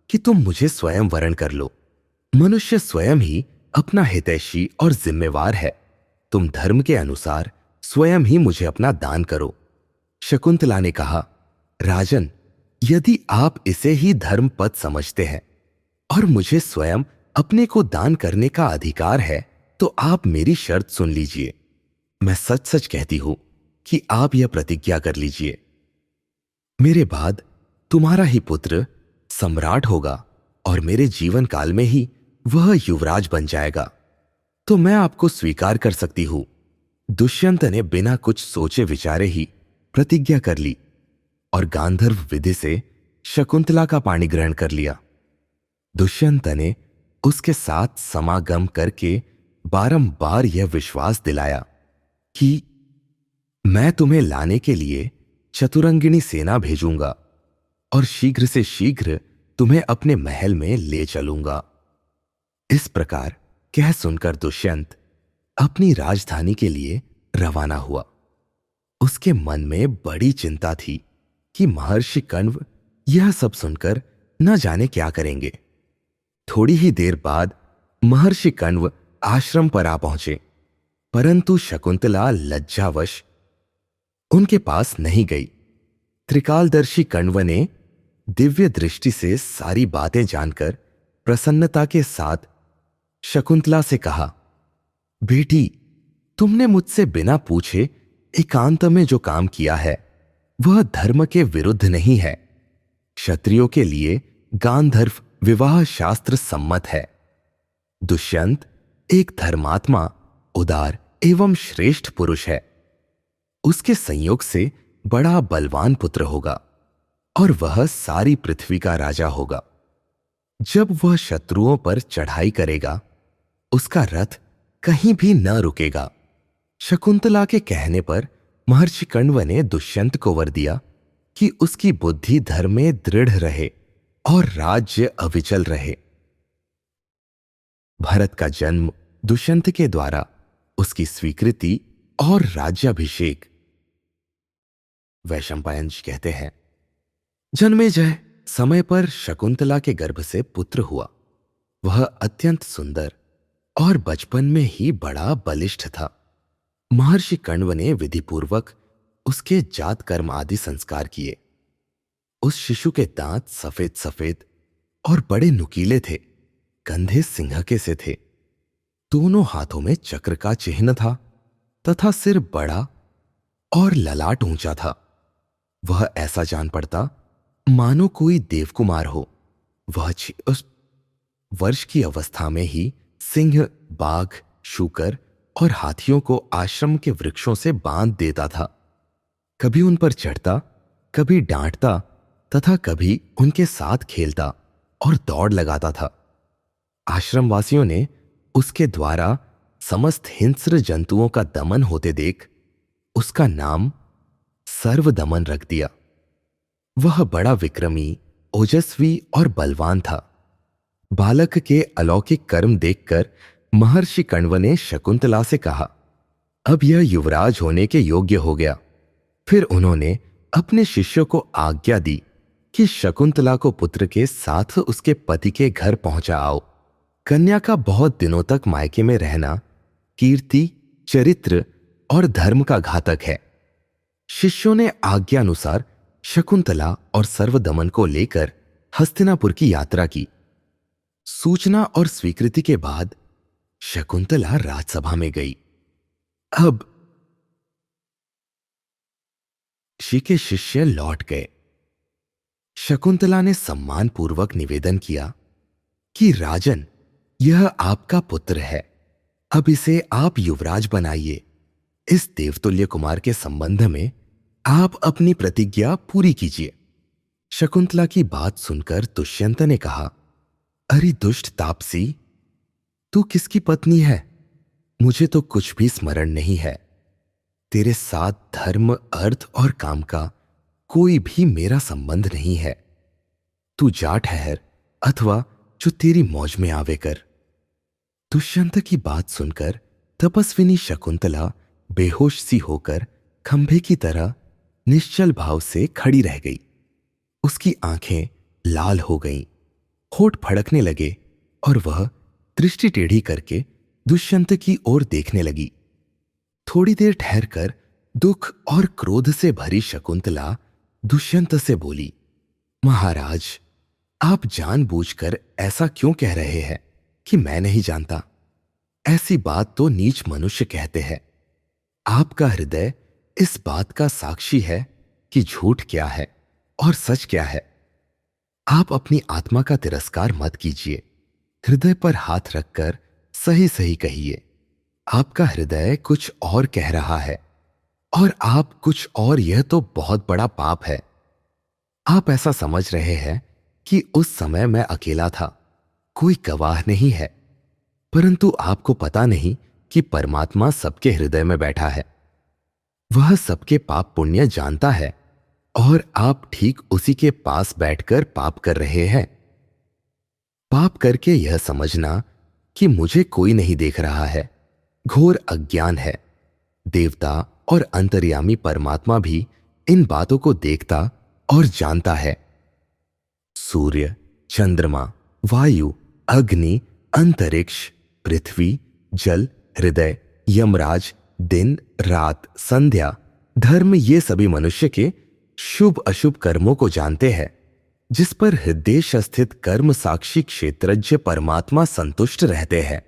कि तुम मुझे स्वयं वरण कर लो। मनुष्य स्वयं ही अपना हितैषी और जिम्मेवार है। तुम धर्म के अनुसार स्वयं ही मुझे अपना दान करो। शकुंतला ने कहा, राजन, यदि आप इसे ही धर्म पद समझते हैं और मुझे स्वयं अपने को दान करने का अधिकार है, तो आप मेरी शर्त सुन लीजिए। मैं सच सच कहती हूं कि आप यह प्रतिज्ञा कर लीजिए, मेरे बाद तुम्हारा ही पुत्र सम्राट होगा और मेरे जीवन काल में ही वह युवराज बन जाएगा, तो मैं आपको स्वीकार कर सकती हूं। दुष्यंत ने बिना कुछ सोचे विचारे ही प्रतिज्ञा कर ली और गांधर्व विधि से शकुंतला का पाणी ग्रहण कर लिया। दुष्यंत ने उसके साथ समागम करके बारंबार यह विश्वास दिलाया कि मैं तुम्हें लाने के लिए चतुरंगिणी सेना भेजूंगा और शीघ्र से शीघ्र तुम्हें अपने महल में ले चलूंगा। इस प्रकार कह सुनकर दुष्यंत अपनी राजधानी के लिए रवाना हुआ। उसके मन में बड़ी चिंता थी कि महर्षि कण्व यह सब सुनकर न जाने क्या करेंगे। थोड़ी ही देर बाद महर्षि कण्व आश्रम पर आ पहुंचे, परंतु शकुंतला लज्जावश उनके पास नहीं गई। त्रिकालदर्शी कण्व ने दिव्य दृष्टि से सारी बातें जानकर प्रसन्नता के साथ शकुंतला से कहा, बेटी, तुमने मुझसे बिना पूछे एकांत में जो काम किया है वह धर्म के विरुद्ध नहीं है। क्षत्रियों के लिए गांधर्व विवाह शास्त्र सम्मत है। दुष्यंत एक धर्मात्मा, उदार एवं श्रेष्ठ पुरुष है। उसके संयोग से बड़ा बलवान पुत्र होगा और वह सारी पृथ्वी का राजा होगा। जब वह शत्रुओं पर चढ़ाई करेगा, उसका रथ कहीं भी न रुकेगा। शकुंतला के कहने पर महर्षि कण्व ने दुष्यंत को वर दिया कि उसकी बुद्धि धर्म में दृढ़ रहे और राज्य अविचल रहे। भरत का जन्म दुष्यंत के द्वारा, उसकी स्वीकृति और राज्याभिषेक। वैशंपायन जी कहते हैं, जन्मेजय समय पर शकुंतला के गर्भ से पुत्र हुआ। वह अत्यंत सुंदर और बचपन में ही बड़ा बलिष्ठ था। महर्षि कण्व ने विधिपूर्वक उसके जात कर्म आदि संस्कार किए। उस शिशु के दांत सफेद सफेद और बड़े नुकीले थे, कंधे सिंह के से थे, दोनों हाथों में चक्र का चिन्ह था तथा सिर बड़ा और ललाट ऊंचा था। वह ऐसा जान पड़ता मानो कोई देवकुमार हो। वह उस वर्ष की अवस्था में ही सिंह, बाघ, शूकर और हाथियों को आश्रम के वृक्षों से बांध देता था। कभी उन पर चढ़ता, कभी डांटता तथा कभी उनके साथ खेलता और दौड़ लगाता था। आश्रमवासियों ने उसके द्वारा समस्त हिंस्र जंतुओं का दमन होते देख उसका नाम सर्वदमन रख दिया। वह बड़ा विक्रमी, ओजस्वी और बलवान था। बालक के अलौकिक कर्म देखकर महर्षि कण्व ने शकुंतला से कहा, अब यह युवराज होने के योग्य हो गया। फिर उन्होंने अपने शिष्यों को आज्ञा दी कि शकुंतला को पुत्र के साथ उसके पति के घर पहुंचा आओ। कन्या का बहुत दिनों तक मायके में रहना कीर्ति, चरित्र और धर्म का घातक है। शिष्यों ने आज्ञा अनुसार शकुंतला और सर्वदमन को लेकर हस्तिनापुर की यात्रा की। सूचना और स्वीकृति के बाद शकुंतला राजसभा में गई। अब ऋषि के शिष्य लौट गए। शकुंतला ने सम्मानपूर्वक निवेदन किया कि राजन, यह आपका पुत्र है, अब इसे आप युवराज बनाइए। इस देवतुल्य कुमार के संबंध में आप अपनी प्रतिज्ञा पूरी कीजिए। शकुंतला की बात सुनकर दुष्यंत ने कहा, अरे दुष्ट तापसी, तू किसकी पत्नी है? मुझे तो कुछ भी स्मरण नहीं है। तेरे साथ धर्म, अर्थ और काम का कोई भी मेरा संबंध नहीं है। तू जा ठहर, अथवा जो तेरी मौज में आवे कर। दुष्यंत की बात सुनकर तपस्विनी शकुंतला बेहोश सी होकर खंभे की तरह निश्चल भाव से खड़ी रह गई। उसकी आंखें लाल हो गईं, होठ फड़कने लगे और वह दृष्टि टेढ़ी करके दुष्यंत की ओर देखने लगी। थोड़ी देर ठहरकर दुख और क्रोध से भरी शकुंतला दुष्यंत से बोली, महाराज, आप जानबूझकर ऐसा क्यों कह रहे हैं कि मैं नहीं जानता? ऐसी बात तो नीच मनुष्य कहते हैं। आपका हृदय इस बात का साक्षी है कि झूठ क्या है और सच क्या है। आप अपनी आत्मा का तिरस्कार मत कीजिए। हृदय पर हाथ रखकर सही सही कहिए। आपका हृदय कुछ और कह रहा है और आप कुछ और। यह तो बहुत बड़ा पाप है। आप ऐसा समझ रहे हैं कि उस समय मैं अकेला था, कोई गवाह नहीं है, परंतु आपको पता नहीं कि परमात्मा सबके हृदय में बैठा है। वह सबके पाप पुण्य जानता है और आप ठीक उसी के पास बैठकर पाप कर रहे हैं। पाप करके यह समझना कि मुझे कोई नहीं देख रहा है, घोर अज्ञान है। देवता और अंतर्यामी परमात्मा भी इन बातों को देखता और जानता है। सूर्य, चंद्रमा, वायु, अग्नि, अंतरिक्ष, पृथ्वी, जल, हृदय, यमराज, दिन, रात, संध्या, धर्म, ये सभी मनुष्य के शुभ अशुभ कर्मों को जानते हैं, जिस पर हृदय स्थित कर्म साक्षी क्षेत्रज्ञ परमात्मा संतुष्ट रहते हैं।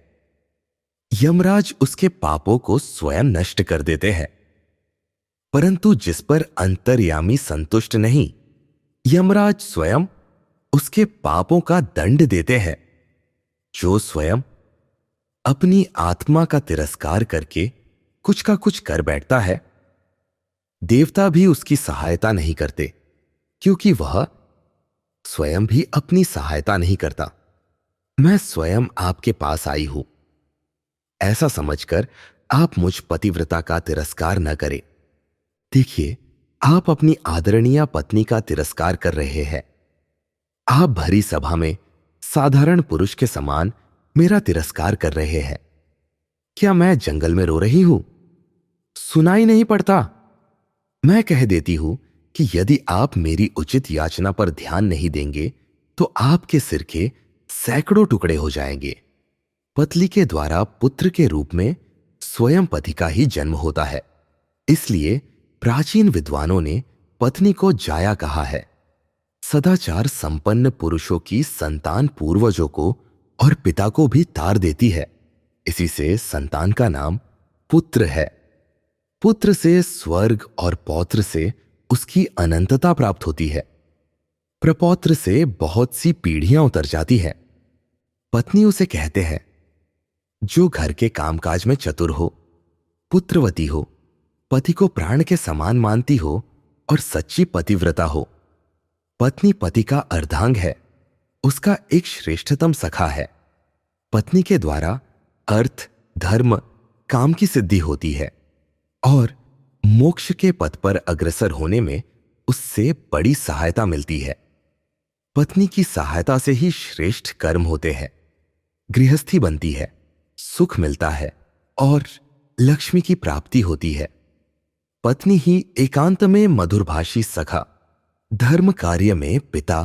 यमराज उसके पापों को स्वयं नष्ट कर देते हैं, परंतु जिस पर अंतर्यामी संतुष्ट नहीं, यमराज स्वयं उसके पापों का दंड देते हैं। जो स्वयं अपनी आत्मा का तिरस्कार करके कुछ का कुछ कर बैठता है, देवता भी उसकी सहायता नहीं करते, क्योंकि वह स्वयं भी अपनी सहायता नहीं करता। मैं स्वयं आपके पास आई हूं, ऐसा समझकर आप मुझ पतिव्रता का तिरस्कार न करें। देखिए, आप अपनी आदरणीय पत्नी का तिरस्कार कर रहे हैं। आप भरी सभा में साधारण पुरुष के समान मेरा तिरस्कार कर रहे हैं। क्या मैं जंगल में रो रही हूं? सुनाई नहीं पड़ता? मैं कह देती हूं कि यदि आप मेरी उचित याचना पर ध्यान नहीं देंगे तो आपके सिर के सैकड़ों टुकड़े हो जाएंगे। पतली के द्वारा पुत्र के रूप में स्वयं पति का ही जन्म होता है। इसलिए प्राचीन विद्वानों ने पत्नी को जाया कहा है। सदाचार संपन्न पुरुषों की संतान पूर्वजों को और पिता को भी तार देती है। इसी से संतान का नाम पुत्र है। पुत्र से स्वर्ग और पौत्र से उसकी अनंतता प्राप्त होती है। प्रपौत्र से बहुत सी पीढ़ियां उतर जाती है। पत्नी उसे कहते हैं जो घर के कामकाज में चतुर हो, पुत्रवती हो, पति को प्राण के समान मानती हो और सच्ची पतिव्रता हो। पत्नी पति का अर्धांग है, उसका एक श्रेष्ठतम सखा है। पत्नी के द्वारा अर्थ, धर्म, काम की सिद्धि होती है और मोक्ष के पथ पर अग्रसर होने में उससे बड़ी सहायता मिलती है। पत्नी की सहायता से ही श्रेष्ठ कर्म होते हैं, गृहस्थी बनती है, सुख मिलता है और लक्ष्मी की प्राप्ति होती है। पत्नी ही एकांत में मधुरभाषी सखा, धर्म कार्य में पिता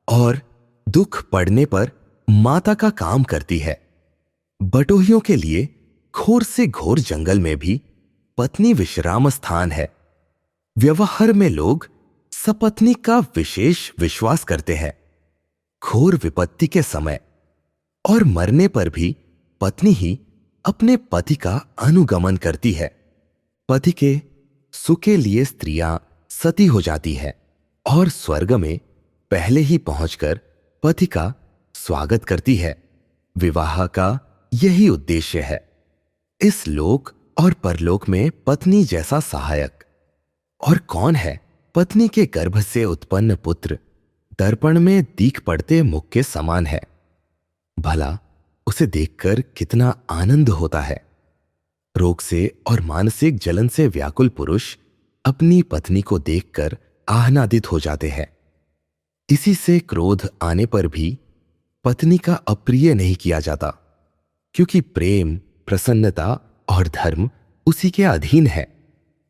और दुख पड़ने पर माता का काम करती है। बटोहियों के लिए घोर से घोर जंगल में भी पत्नी विश्राम स्थान है। व्यवहार में लोग सपत्नी का विशेष विश्वास करते हैं। घोर विपत्ति के समय और मरने पर भी पत्नी ही अपने पति का अनुगमन करती है। पति के सुख के लिए स्त्रियां सती हो जाती है और स्वर्ग में पहले ही पहुंचकर पति का स्वागत करती है। विवाह का यही उद्देश्य है। इस लोक और परलोक में पत्नी जैसा सहायक और कौन है? पत्नी के गर्भ से उत्पन्न पुत्र दर्पण में दीख पड़ते मुख के समान है। भला उसे देखकर कितना आनंद होता है। रोग से और मानसिक जलन से व्याकुल पुरुष अपनी पत्नी को देखकर आह्लादित हो जाते हैं। इसी से क्रोध आने पर भी पत्नी का अप्रिय नहीं किया जाता, क्योंकि प्रेम, प्रसन्नता और धर्म उसी के अधीन है।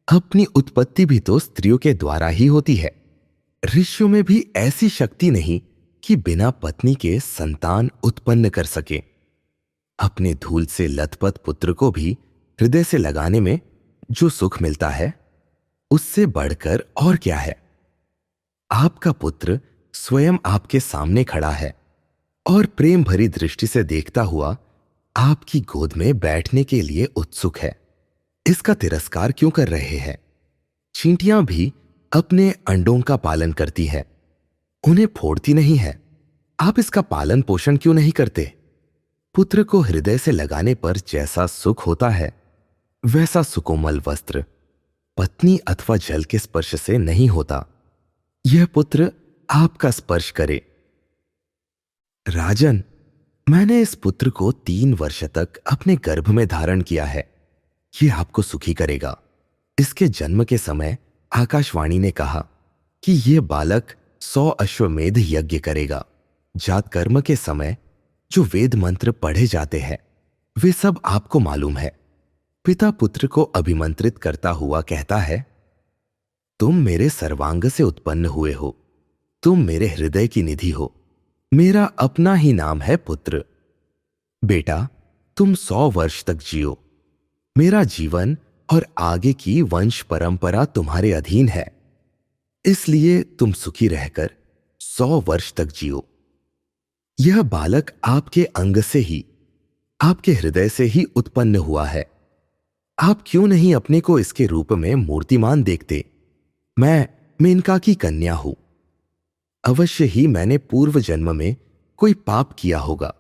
अपनी उत्पत्ति भी तो स्त्रियों के द्वारा ही होती है। ऋषियों में भी ऐसी शक्ति नहीं कि बिना पत्नी के संतान उत्पन्न कर सके। अपने धूल से लथपथ पुत्र को भी हृदय से लगाने में जो सुख मिलता है, उससे बढ़कर और क्या है। आपका पुत्र स्वयं आपके सामने खड़ा है और प्रेम भरी दृष्टि से देखता हुआ आपकी गोद में बैठने के लिए उत्सुक है। इसका तिरस्कार क्यों कर रहे हैं? चींटियां भी अपने अंडों का पालन करती है, उन्हें फोड़ती नहीं है। आप इसका पालन पोषण क्यों नहीं करते? पुत्र को हृदय से लगाने पर जैसा सुख होता है, वैसा सुकोमल वस्त्र पत्नी अथवा जल के स्पर्श से नहीं होता। यह पुत्र आपका स्पर्श करे। राजन, मैंने इस पुत्र को 3 वर्ष तक अपने गर्भ में धारण किया है। यह आपको सुखी करेगा। इसके जन्म के समय आकाशवाणी ने कहा कि यह बालक 100 अश्वमेध यज्ञ करेगा। जात कर्म के समय जो वेद मंत्र पढ़े जाते हैं, वे सब आपको मालूम है। पिता पुत्र को अभिमंत्रित करता हुआ कहता है, तुम मेरे सर्वांग से उत्पन्न हुए हो, तुम मेरे हृदय की निधि हो, मेरा अपना ही नाम है पुत्र। बेटा, तुम 100 वर्ष तक जियो। मेरा जीवन और आगे की वंश परंपरा तुम्हारे अधीन है, इसलिए तुम सुखी रहकर 100 वर्ष तक जियो। यह बालक आपके अंग से ही, आपके हृदय से ही उत्पन्न हुआ है। आप क्यों नहीं अपने को इसके रूप में मूर्तिमान देखते? मैं मेनका की कन्या हूं। अवश्य ही मैंने पूर्व जन्म में कोई पाप किया होगा,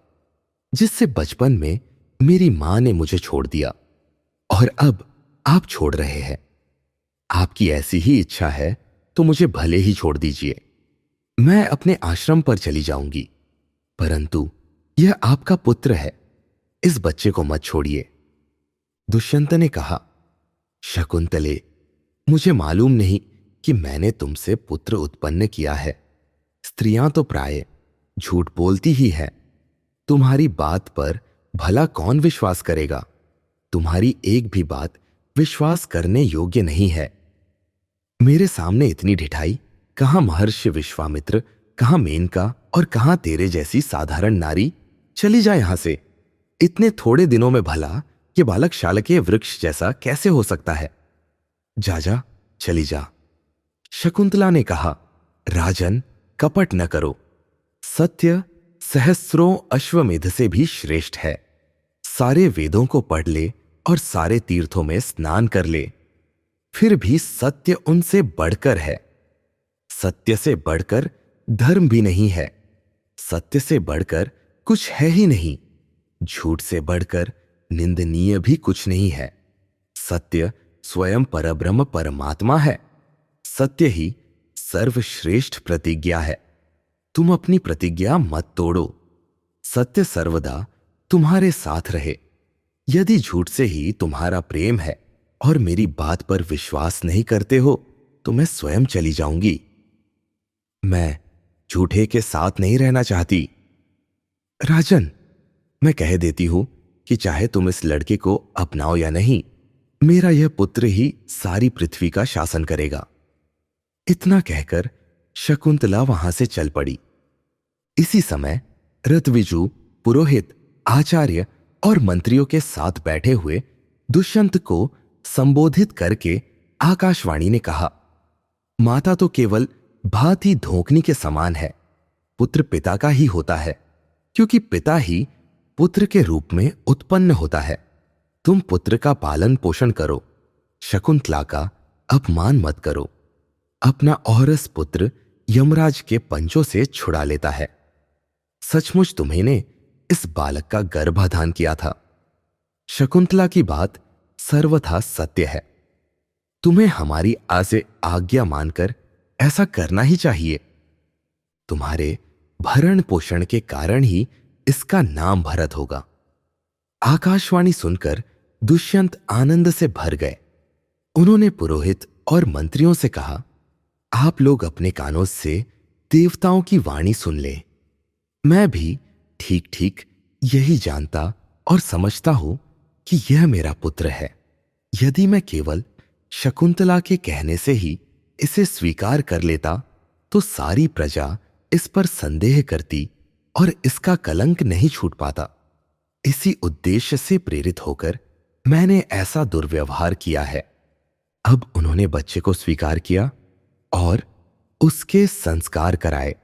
जिससे बचपन में मेरी मां ने मुझे छोड़ दिया और अब आप छोड़ रहे हैं। आपकी ऐसी ही इच्छा है तो मुझे भले ही छोड़ दीजिए। मैं अपने आश्रम पर चली जाऊंगी, परंतु यह आपका पुत्र है, इस बच्चे को मत छोड़िए। दुष्यंत ने कहा, शकुंतले, मुझे मालूम नहीं कि मैंने तुमसे पुत्र उत्पन्न किया है। स्त्रियां तो प्राय झूठ बोलती ही हैं। तुम्हारी बात पर भला कौन विश्वास करेगा? तुम्हारी एक भी बात विश्वास करने योग्य नहीं है। मेरे सामने इतनी ढिठाई, कहां महर्षि विश्वामित्र, कहां मेनका और कहां तेरे जैसी साधारण नारी। चली जा यहां से। इतने थोड़े दिनों में भला ये बालक शालकीय वृक्ष जैसा कैसे हो सकता है? जा जा, चली जा। शकुंतला ने कहा, राजन, कपट न करो। सत्य सहस्रों अश्वमेध से भी श्रेष्ठ है। सारे वेदों को पढ़ ले और सारे तीर्थों में स्नान कर ले, फिर भी सत्य उनसे बढ़कर है। सत्य से बढ़कर धर्म भी नहीं है। सत्य से बढ़कर कुछ है ही नहीं। झूठ से बढ़कर निंदनीय भी कुछ नहीं है। सत्य स्वयं परब्रह्म परमात्मा है। सत्य ही सर्वश्रेष्ठ प्रतिज्ञा है। तुम अपनी प्रतिज्ञा मत तोड़ो। सत्य सर्वदा तुम्हारे साथ रहे। यदि झूठ से ही तुम्हारा प्रेम है और मेरी बात पर विश्वास नहीं करते हो तो मैं स्वयं चली जाऊंगी। मैं झूठे के साथ नहीं रहना चाहती। राजन, मैं कह देती हूं कि चाहे तुम इस लड़के को अपनाओ या नहीं, मेरा यह पुत्र ही सारी पृथ्वी का शासन करेगा। इतना कहकर शकुंतला वहां से चल पड़ी। इसी समय ऋत्विजु, पुरोहित, आचार्य और मंत्रियों के साथ बैठे हुए दुष्यंत को संबोधित करके आकाशवाणी ने कहा, माता तो केवल भांति ही धोखनी के समान है। पुत्र पिता का ही होता है, क्योंकि पिता ही पुत्र के रूप में उत्पन्न होता है। तुम पुत्र का पालन पोषण करो। शकुंतला का अपमान मत करो। अपना औरस पुत्र यमराज के पंजों से छुड़ा लेता है। सचमुच तुम्हें ने इस बालक का गर्भाधान किया था। शकुंतला की बात सर्वथा सत्य है। तुम्हें हमारी आज्ञा मानकर ऐसा करना ही चाहिए। तुम्हारे भरण पोषण के कारण ही इसका नाम भरत होगा। आकाशवाणी सुनकर दुष्यंत आनंद से भर गए। उन्होंने पुरोहित और मंत्रियों से कहा, आप लोग अपने कानों से देवताओं की वाणी सुन लें। मैं भी ठीक ठीक यही जानता और समझता हूं कि यह मेरा पुत्र है। यदि मैं केवल शकुंतला के कहने से ही इसे स्वीकार कर लेता तो सारी प्रजा इस पर संदेह करती और इसका कलंक नहीं छूट पाता। इसी उद्देश्य से प्रेरित होकर मैंने ऐसा दुर्व्यवहार किया है। अब उन्होंने बच्चे को स्वीकार किया और उसके संस्कार कराए।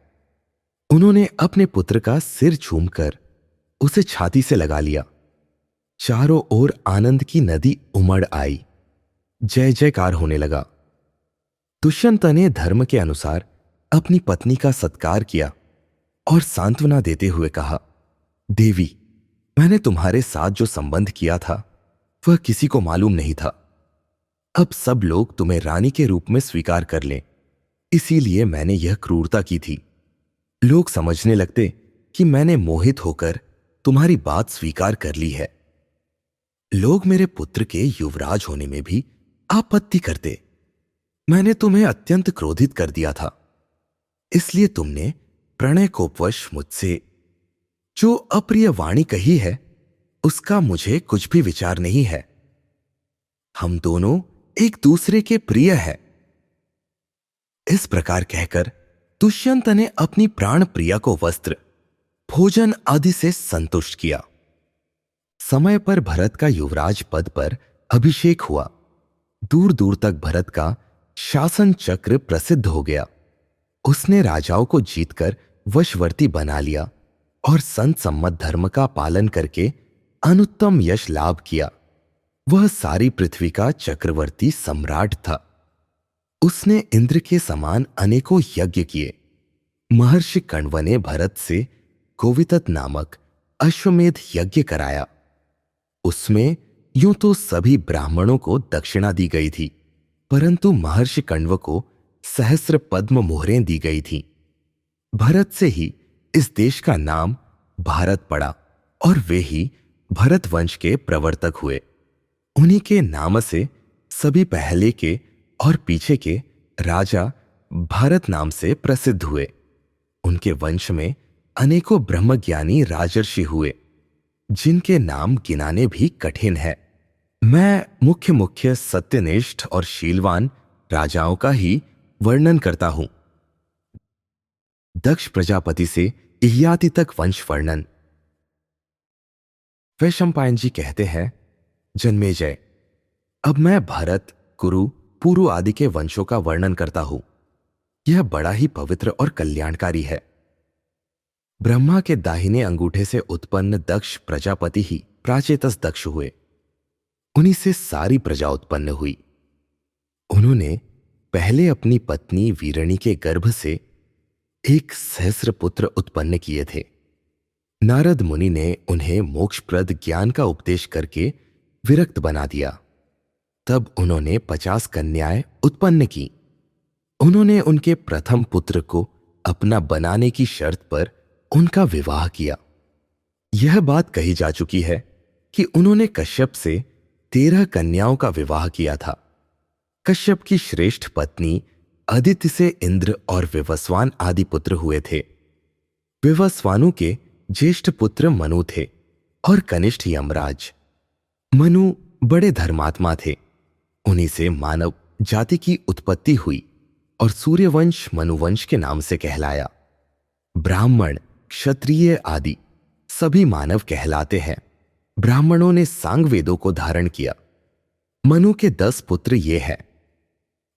उन्होंने अपने पुत्र का सिर छूमकर उसे छाती से लगा लिया। चारों ओर आनंद की नदी उमड़ आई। जय जयकार होने लगा। दुष्यंत ने धर्म के अनुसार अपनी पत्नी का सत्कार किया और सांत्वना देते हुए कहा, देवी, मैंने तुम्हारे साथ जो संबंध किया था वह किसी को मालूम नहीं था। अब सब लोग तुम्हें रानी के रूप में स्वीकार कर लें, इसीलिए मैंने यह क्रूरता की थी। लोग समझने लगते कि मैंने मोहित होकर तुम्हारी बात स्वीकार कर ली है। लोग मेरे पुत्र के युवराज होने में भी आपत्ति करते। मैंने तुम्हें अत्यंत क्रोधित कर दिया था, इसलिए तुमने प्रणय कोपवश मुझसे जो अप्रिय वाणी कही है उसका मुझे कुछ भी विचार नहीं है। हम दोनों एक दूसरे के प्रिय हैं। इस प्रकार कहकर दुष्यंत ने अपनी प्राण प्रिया को वस्त्र, भोजन आदि से संतुष्ट किया। समय पर भरत का युवराज पद पर अभिषेक हुआ। दूर दूर तक भरत का शासन चक्र प्रसिद्ध हो गया। उसने राजाओं को जीतकर वशवर्ती बना लिया और संत सम्मत धर्म का पालन करके अनुत्तम यश लाभ किया। वह सारी पृथ्वी का चक्रवर्ती सम्राट था। उसने इंद्र के समान अनेकों यज्ञ किए। महर्षि कण्व ने भरत से गोवितत नामक अश्वमेध यज्ञ कराया। उसमें यूं तो सभी ब्राह्मणों को दक्षिणा दी गई थी, परंतु महर्षि कण्व को सहस्र पद्म मोहरें दी गई थीं। भरत से ही इस देश का नाम भारत पड़ा और वे ही भरत वंश के प्रवर्तक हुए। उन्हीं के नाम से सभी पहले के और पीछे के राजा भारत नाम से प्रसिद्ध हुए। उनके वंश में अनेकों ब्रह्मज्ञानी राजर्षि हुए, जिनके नाम गिनाने भी कठिन है। मैं मुख्य मुख्य सत्यनिष्ठ और शीलवान राजाओं का ही वर्णन करता हूं। दक्ष प्रजापति से इह्याति तक वंश वर्णन। वैशंपायन जी कहते हैं, जन्मेजय, अब मैं भरत, कुरु, पुरु आदि के वंशों का वर्णन करता हूं। यह बड़ा ही पवित्र और कल्याणकारी है। ब्रह्मा के दाहिने अंगूठे से उत्पन्न दक्ष प्रजापति ही प्राचेतस दक्ष हुए। उन्हीं से सारी प्रजा उत्पन्न हुई। उन्होंने पहले अपनी पत्नी वीरणी के गर्भ से एक सहस्र पुत्र उत्पन्न किए थे। नारद मुनि ने उन्हें मोक्षप्रद ज्ञान का उपदेश करके विरक्त बना दिया। तब उन्होंने 50 कन्याएं उत्पन्न की। उन्होंने उनके प्रथम पुत्र को अपना बनाने की शर्त पर उनका विवाह किया। यह बात कही जा चुकी है कि उन्होंने कश्यप से 13 कन्याओं का विवाह किया था। कश्यप की श्रेष्ठ पत्नी अदिति से इंद्र और विवस्वान आदि पुत्र हुए थे। विवस्वानु के ज्येष्ठ पुत्र मनु थे और कनिष्ठ यमराज। मनु बड़े धर्मात्मा थे। उन्हीं से मानव जाति की उत्पत्ति हुई और सूर्यवंश मनुवंश के नाम से कहलाया। ब्राह्मण, क्षत्रिय आदि सभी मानव कहलाते हैं। ब्राह्मणों ने सांग वेदों को धारण किया। मनु के 10 पुत्र ये हैं: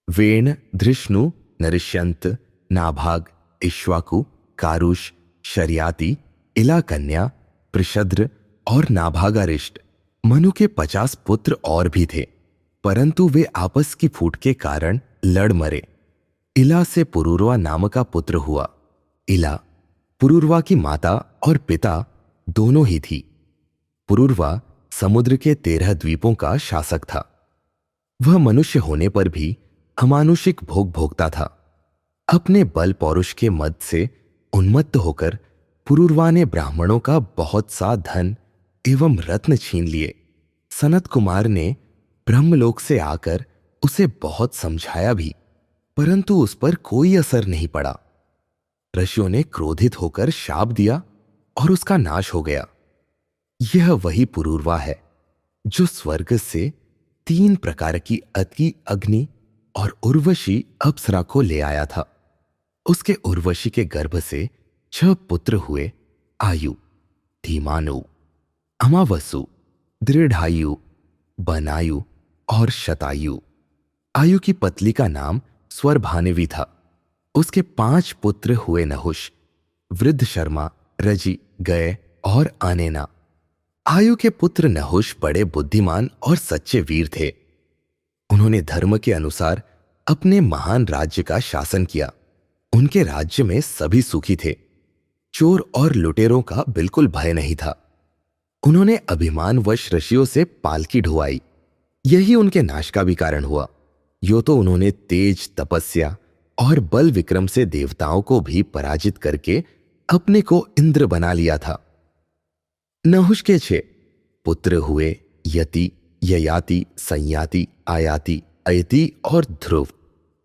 वेण, धृष्णु, नरिष्यंत, नाभाग, इक्ष्वाकु, कारुष, शर्याति, इलाकन्या, पृषद्र और नाभागारिष्ट। मनु के 50 पुत्र और भी थे, परंतु वे आपस की फूट के कारण लड़ मरे। इला से पुरूरवा नाम का पुत्र हुआ। इला पुरूरवा की माता और पिता दोनों ही थी। पुरूरवा समुद्र के 13 द्वीपों का शासक था। वह मनुष्य होने पर भी अमानुषिक भोग भोगता था। अपने बल पौरुष के मद से उन्मत्त होकर पुरूरवा ने ब्राह्मणों का बहुत सा धन एवं रत्न छीन लिए। सनत कुमार ने ब्रह्मलोक से आकर उसे बहुत समझाया भी, परंतु उस पर कोई असर नहीं पड़ा। ऋषियों ने क्रोधित होकर शाप दिया और उसका नाश हो गया। यह वही पुरूरवा है जो स्वर्ग से 3 प्रकार की अति, अग्नि और उर्वशी अप्सरा को ले आया था। उसके उर्वशी के गर्भ से 6 पुत्र हुए: आयु, धीमानु, अमावसु, दृढ़ायु, बनायु और शतायु। आयु की पतली का नाम स्वरभानवी था। उसके 5 पुत्र हुए: नहुष, वृद्ध शर्मा, रजि, गय और आनेना। आयु के पुत्र नहुष बड़े बुद्धिमान और सच्चे वीर थे। उन्होंने धर्म के अनुसार अपने महान राज्य का शासन किया। उनके राज्य में सभी सुखी थे। चोर और लुटेरों का बिल्कुल भय नहीं था। उन्होंने अभिमानवश ऋषियों से पालकी ढुआई। यही उनके नाश का भी कारण हुआ। यो तो उन्होंने तेज, तपस्या और बल विक्रम से देवताओं को भी पराजित करके अपने को इंद्र बना लिया था। नहुष के 6 पुत्र हुए: यति, ययाति, संयाति, आयाति, अयति और ध्रुव।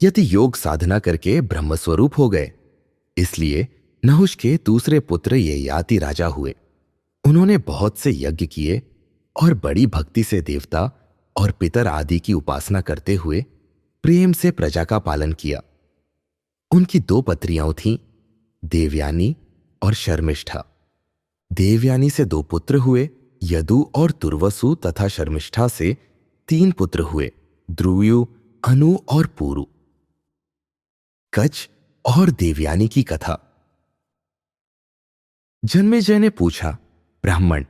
यति योग साधना करके ब्रह्मस्वरूप हो गए, इसलिए नहुष के दूसरे पुत्र ययाति राजा हुए। उन्होंने बहुत से यज्ञ किए और बड़ी भक्ति से देवता और पितर आदि की उपासना करते हुए प्रेम से प्रजा का पालन किया। उनकी 2 पत्नियां थीं, देवयानी और शर्मिष्ठा। देवयानी से 2 पुत्र हुए: यदु और तुर्वसु, तथा शर्मिष्ठा से 3 पुत्र हुए: ध्रुवयु, अनु और पुरु। कच और देवयानी की कथा। जन्मेजय ने पूछा, ब्राह्मण,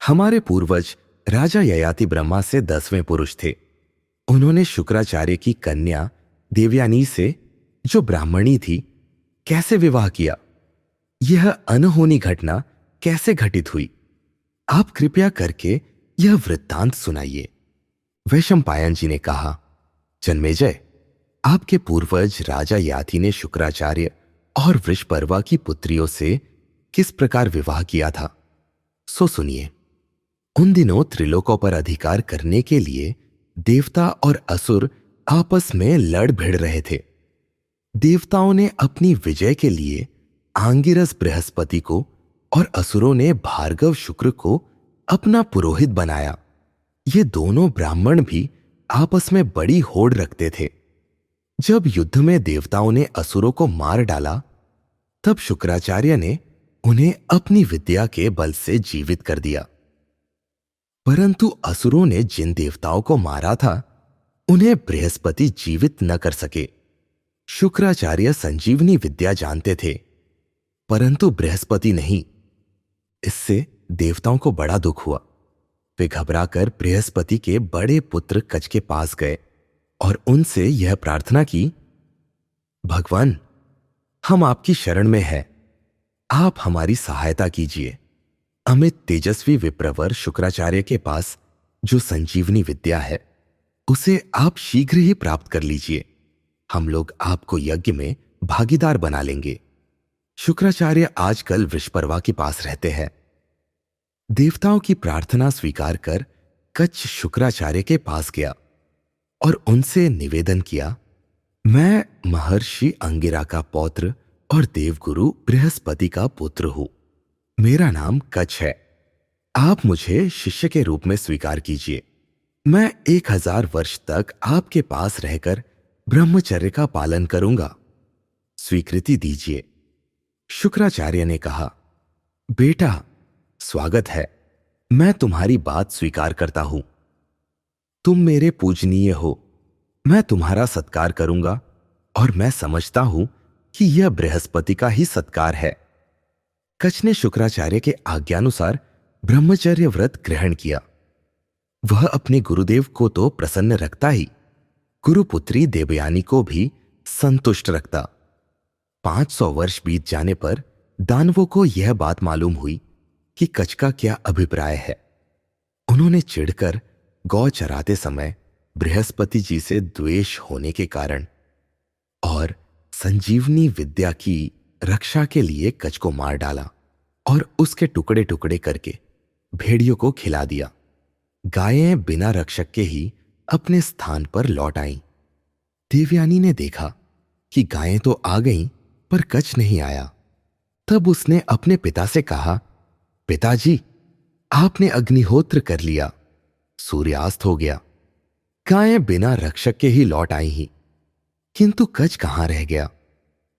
हमारे पूर्वज राजा ययाति ब्रह्मा से 10वें पुरुष थे। उन्होंने शुक्राचार्य की कन्या देवयानी से, जो ब्राह्मणी थी, कैसे विवाह किया? यह अनहोनी घटना कैसे घटित हुई? आप कृपया करके यह वृत्तांत सुनाइए। वैशंपायन जी ने कहा, जन्मेजय, आपके पूर्वज राजा याति ने शुक्राचार्य और वृषपर्वा की पुत्रियों से किस प्रकार विवाह किया था, सो सुनिए। उन दिनों त्रिलोकों पर अधिकार करने के लिए देवता और असुर आपस में लड़ भिड़ रहे थे। देवताओं ने अपनी विजय के लिए आंगिरस बृहस्पति को और असुरों ने भार्गव शुक्र को अपना पुरोहित बनाया। ये दोनों ब्राह्मण भी आपस में बड़ी होड़ रखते थे। जब युद्ध में देवताओं ने असुरों को मार डाला, तब शुक्राचार्य ने उन्हें अपनी विद्या के बल से जीवित कर दिया। परंतु असुरों ने जिन देवताओं को मारा था उन्हें बृहस्पति जीवित न कर सके। शुक्राचार्य संजीवनी विद्या जानते थे, परंतु बृहस्पति नहीं। इससे देवताओं को बड़ा दुख हुआ। वे घबराकर बृहस्पति के बड़े पुत्र कच के पास गए और उनसे यह प्रार्थना की, भगवान, हम आपकी शरण में हैं, आप हमारी सहायता कीजिए। अमित तेजस्वी विप्रवर शुक्राचार्य के पास जो संजीवनी विद्या है उसे आप शीघ्र ही प्राप्त कर लीजिए। हम लोग आपको यज्ञ में भागीदार बना लेंगे। शुक्राचार्य आजकल वृषपर्वा के पास रहते हैं। देवताओं की प्रार्थना स्वीकार कर कच्छ शुक्राचार्य के पास गया और उनसे निवेदन किया, मैं महर्षि अंगिरा का पौत्र और देवगुरु बृहस्पति का पुत्र हूं। मेरा नाम कच्छ है। आप मुझे शिष्य के रूप में स्वीकार कीजिए। मैं 1000 वर्ष तक आपके पास रहकर ब्रह्मचर्य का पालन करूंगा। स्वीकृति दीजिए। शुक्राचार्य ने कहा, बेटा, स्वागत है। मैं तुम्हारी बात स्वीकार करता हूं। तुम मेरे पूजनीय हो। मैं तुम्हारा सत्कार करूंगा और मैं समझता हूं कि यह बृहस्पति का ही सत्कार है। कच्छ ने शुक्राचार्य के आज्ञानुसार ब्रह्मचर्य व्रत ग्रहण किया। वह अपने गुरुदेव को तो प्रसन्न रखता ही, गुरुपुत्री देवयानी को भी संतुष्ट रखता। 500 वर्ष बीत जाने पर दानवों को यह बात मालूम हुई कि कच्छ का क्या अभिप्राय है। उन्होंने चिढ़कर गौ चराते समय बृहस्पति जी से द्वेष होने के कारण और संजीवनी विद्या की रक्षा के लिए कच्छ को मार डाला और उसके टुकड़े टुकड़े करके भेड़ियों को खिला दिया। गायें बिना रक्षक के ही अपने स्थान पर लौट आईं। देवयानी ने देखा कि गायें तो आ गईं पर कच्छ नहीं आया। तब उसने अपने पिता से कहा, पिताजी, आपने अग्निहोत्र कर लिया, सूर्यास्त हो गया, गायें बिना रक्षक के ही लौट आई ही, किंतु कच्छ कहां रह गया?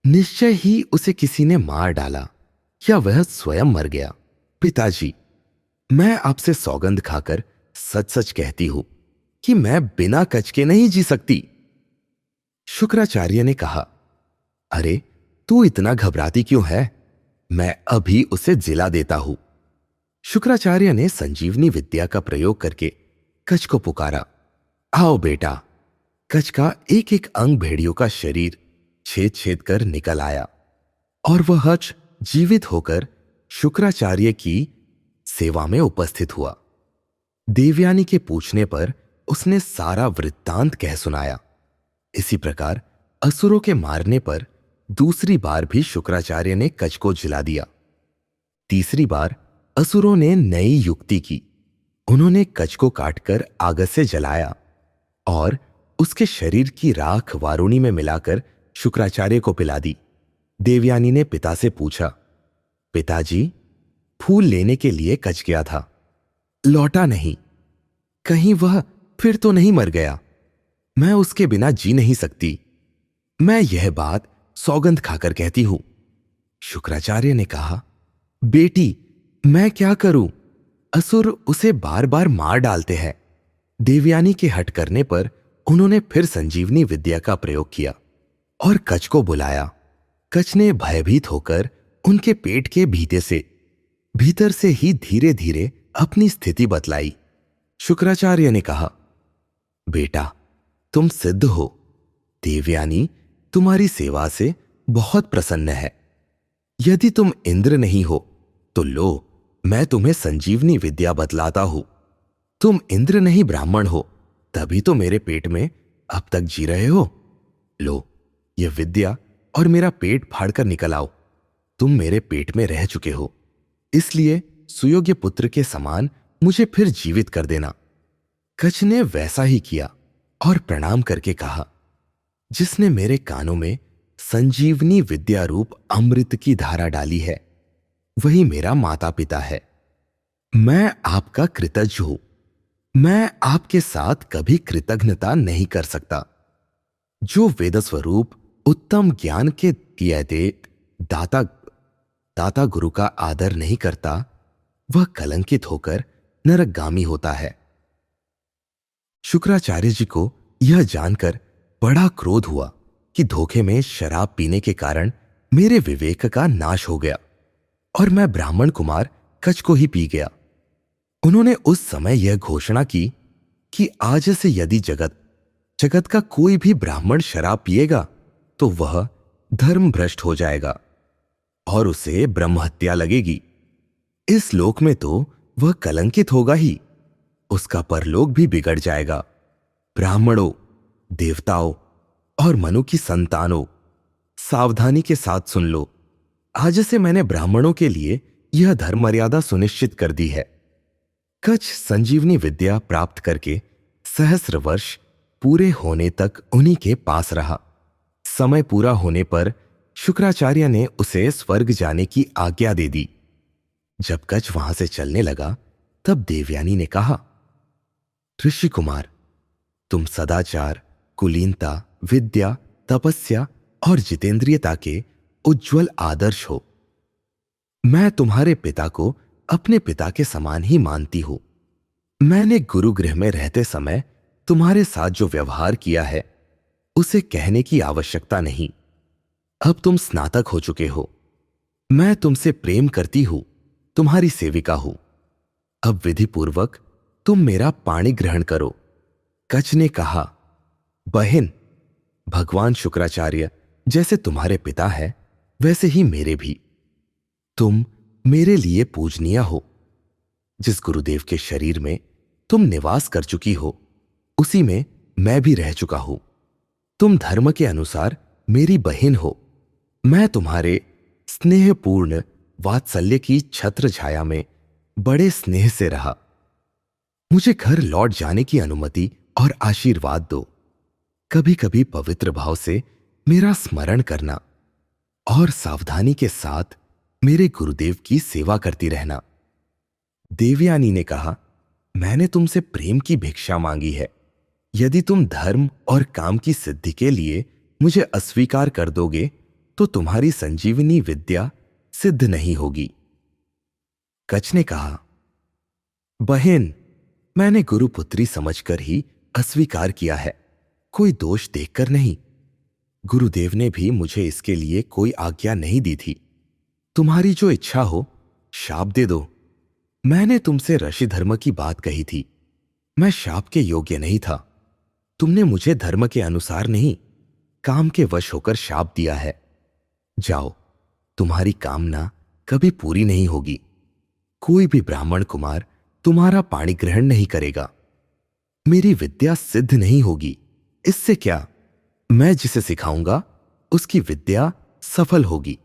निश्चय ही उसे किसी ने मार डाला या वह स्वयं मर गया। पिताजी, मैं आपसे सौगंध खाकर सच सच कहती हूं कि मैं बिना कच्छ के नहीं जी सकती। शुक्राचार्य ने कहा, अरे तू इतना घबराती क्यों है? मैं अभी उसे जिला देता हूं। शुक्राचार्य ने संजीवनी विद्या का प्रयोग करके कच्छ को पुकारा, आओ बेटा। कच्छ का एक एक अंग भेड़ियों का शरीर छेद छेद कर निकल आया और वह कच्छ जीवित होकर शुक्राचार्य की सेवा में उपस्थित हुआ। देवयानी के पूछने पर उसने सारा वृत्तांत कह सुनाया। इसी प्रकार असुरों के मारने पर दूसरी बार भी शुक्राचार्य ने कच्छ को जिला दिया। तीसरी बार असुरों ने नई युक्ति की। उन्होंने कच्छ को काटकर आग से जलाया और उसके शरीर की राख वारुणी में मिलाकर शुक्राचार्य को पिला दी। देवयानी ने पिता से पूछा, पिताजी, फूल लेने के लिए कच्छ गया था, लौटा नहीं, कहीं वह फिर तो नहीं मर गया? मैं उसके बिना जी नहीं सकती। मैं यह बात सौगंध खाकर कहती हूं। शुक्राचार्य ने कहा, बेटी, मैं क्या करूं? असुर उसे बार बार मार डालते हैं। देवयानी के हट करने पर उन्होंने फिर संजीवनी विद्या का प्रयोग किया और कच्छ को बुलाया। कच्छ ने भयभीत होकर उनके पेट के भीतर से ही धीरे धीरे अपनी स्थिति बतलाई। शुक्राचार्य ने कहा, बेटा, तुम सिद्ध हो। देवयानी तुम्हारी सेवा से बहुत प्रसन्न है। यदि तुम इंद्र नहीं हो तो लो, मैं तुम्हें संजीवनी विद्या बतलाता हूं। तुम इंद्र नहीं ब्राह्मण हो, तभी तो मेरे पेट में अब तक जी रहे हो। लो, यह विद्या और मेरा पेट फाड़कर निकल आओ। तुम मेरे पेट में रह चुके हो, इसलिए सुयोग्य पुत्र के समान मुझे फिर जीवित कर देना। कच्छ ने वैसा ही किया और प्रणाम करके कहा, जिसने मेरे कानों में संजीवनी विद्या रूप अमृत की धारा डाली है, वही मेरा माता पिता है। मैं आपका कृतज्ञ हूं। मैं आपके साथ कभी कृतज्ञता नहीं कर सकता। जो वेद स्वरूप उत्तम ज्ञान के दिए दाता गुरु का आदर नहीं करता, वह कलंकित होकर नरकगामी होता है। शुक्राचार्य जी को यह जानकर बड़ा क्रोध हुआ कि धोखे में शराब पीने के कारण मेरे विवेक का नाश हो गया और मैं ब्राह्मण कुमार कच को ही पी गया। उन्होंने उस समय यह घोषणा की कि आज से यदि जगत जगत का कोई भी ब्राह्मण शराब पिएगा तो वह धर्म भ्रष्ट हो जाएगा और उसे ब्रह्म हत्या लगेगी। इस लोक में तो वह कलंकित होगा ही, उसका परलोक भी बिगड़ जाएगा। ब्राह्मणों, देवताओं और मनु की संतानों, सावधानी के साथ सुन लो। आज से मैंने ब्राह्मणों के लिए यह धर्म मर्यादा सुनिश्चित कर दी है। कच संजीवनी विद्या प्राप्त करके सहस्र वर्ष पूरे होने तक उन्हीं के पास रहा। समय पूरा होने पर शुक्राचार्य ने उसे स्वर्ग जाने की आज्ञा दे दी। जब कच वहां से चलने लगा तब देवयानी ने कहा, ऋषि कुमार, तुम सदाचार, कुलीनता, विद्या, तपस्या और जितेंद्रियता के उज्जवल आदर्श हो। मैं तुम्हारे पिता को अपने पिता के समान ही मानती हूं। मैंने गुरुगृह में रहते समय तुम्हारे साथ जो व्यवहार किया है उसे कहने की आवश्यकता नहीं। अब तुम स्नातक हो चुके हो। मैं तुमसे प्रेम करती हूं, तुम्हारी सेविका हूं। अब विधि पूर्वक तुम मेरा पाणी ग्रहण करो। कच ने कहा, बहन, भगवान शुक्राचार्य जैसे तुम्हारे पिता है वैसे ही मेरे भी। तुम मेरे लिए पूजनीय हो। जिस गुरुदेव के शरीर में तुम निवास कर चुकी हो उसी में मैं भी रह चुका हूं। तुम धर्म के अनुसार मेरी बहन हो। मैं तुम्हारे स्नेहपूर्ण वात्सल्य की छत्र छाया में बड़े स्नेह से रहा। मुझे घर लौट जाने की अनुमति और आशीर्वाद दो। कभी कभी पवित्र भाव से मेरा स्मरण करना और सावधानी के साथ मेरे गुरुदेव की सेवा करती रहना। देवयानी ने कहा, मैंने तुमसे प्रेम की भिक्षा मांगी है। यदि तुम धर्म और काम की सिद्धि के लिए मुझे अस्वीकार कर दोगे तो तुम्हारी संजीवनी विद्या सिद्ध नहीं होगी। कच ने कहा, बहन, मैंने गुरुपुत्री समझकर ही अस्वीकार किया है, कोई दोष देखकर नहीं। गुरुदेव ने भी मुझे इसके लिए कोई आज्ञा नहीं दी थी। तुम्हारी जो इच्छा हो शाप दे दो। मैंने तुमसे ऋषि धर्म की बात कही थी। मैं शाप के योग्य नहीं था। तुमने मुझे धर्म के अनुसार नहीं, काम के वश होकर शाप दिया है। जाओ, तुम्हारी कामना कभी पूरी नहीं होगी। कोई भी ब्राह्मण कुमार तुम्हारा पाणी ग्रहण नहीं करेगा। मेरी विद्या सिद्ध नहीं होगी। इससे क्या, मैं जिसे सिखाऊंगा उसकी विद्या सफल होगी।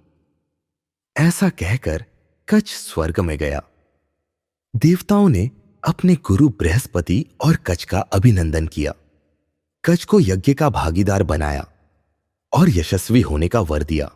ऐसा कहकर कच स्वर्ग में गया। देवताओं ने अपने गुरु बृहस्पति और कच का अभिनंदन किया। कच को यज्ञ का भागीदार बनाया और यशस्वी होने का वर दिया।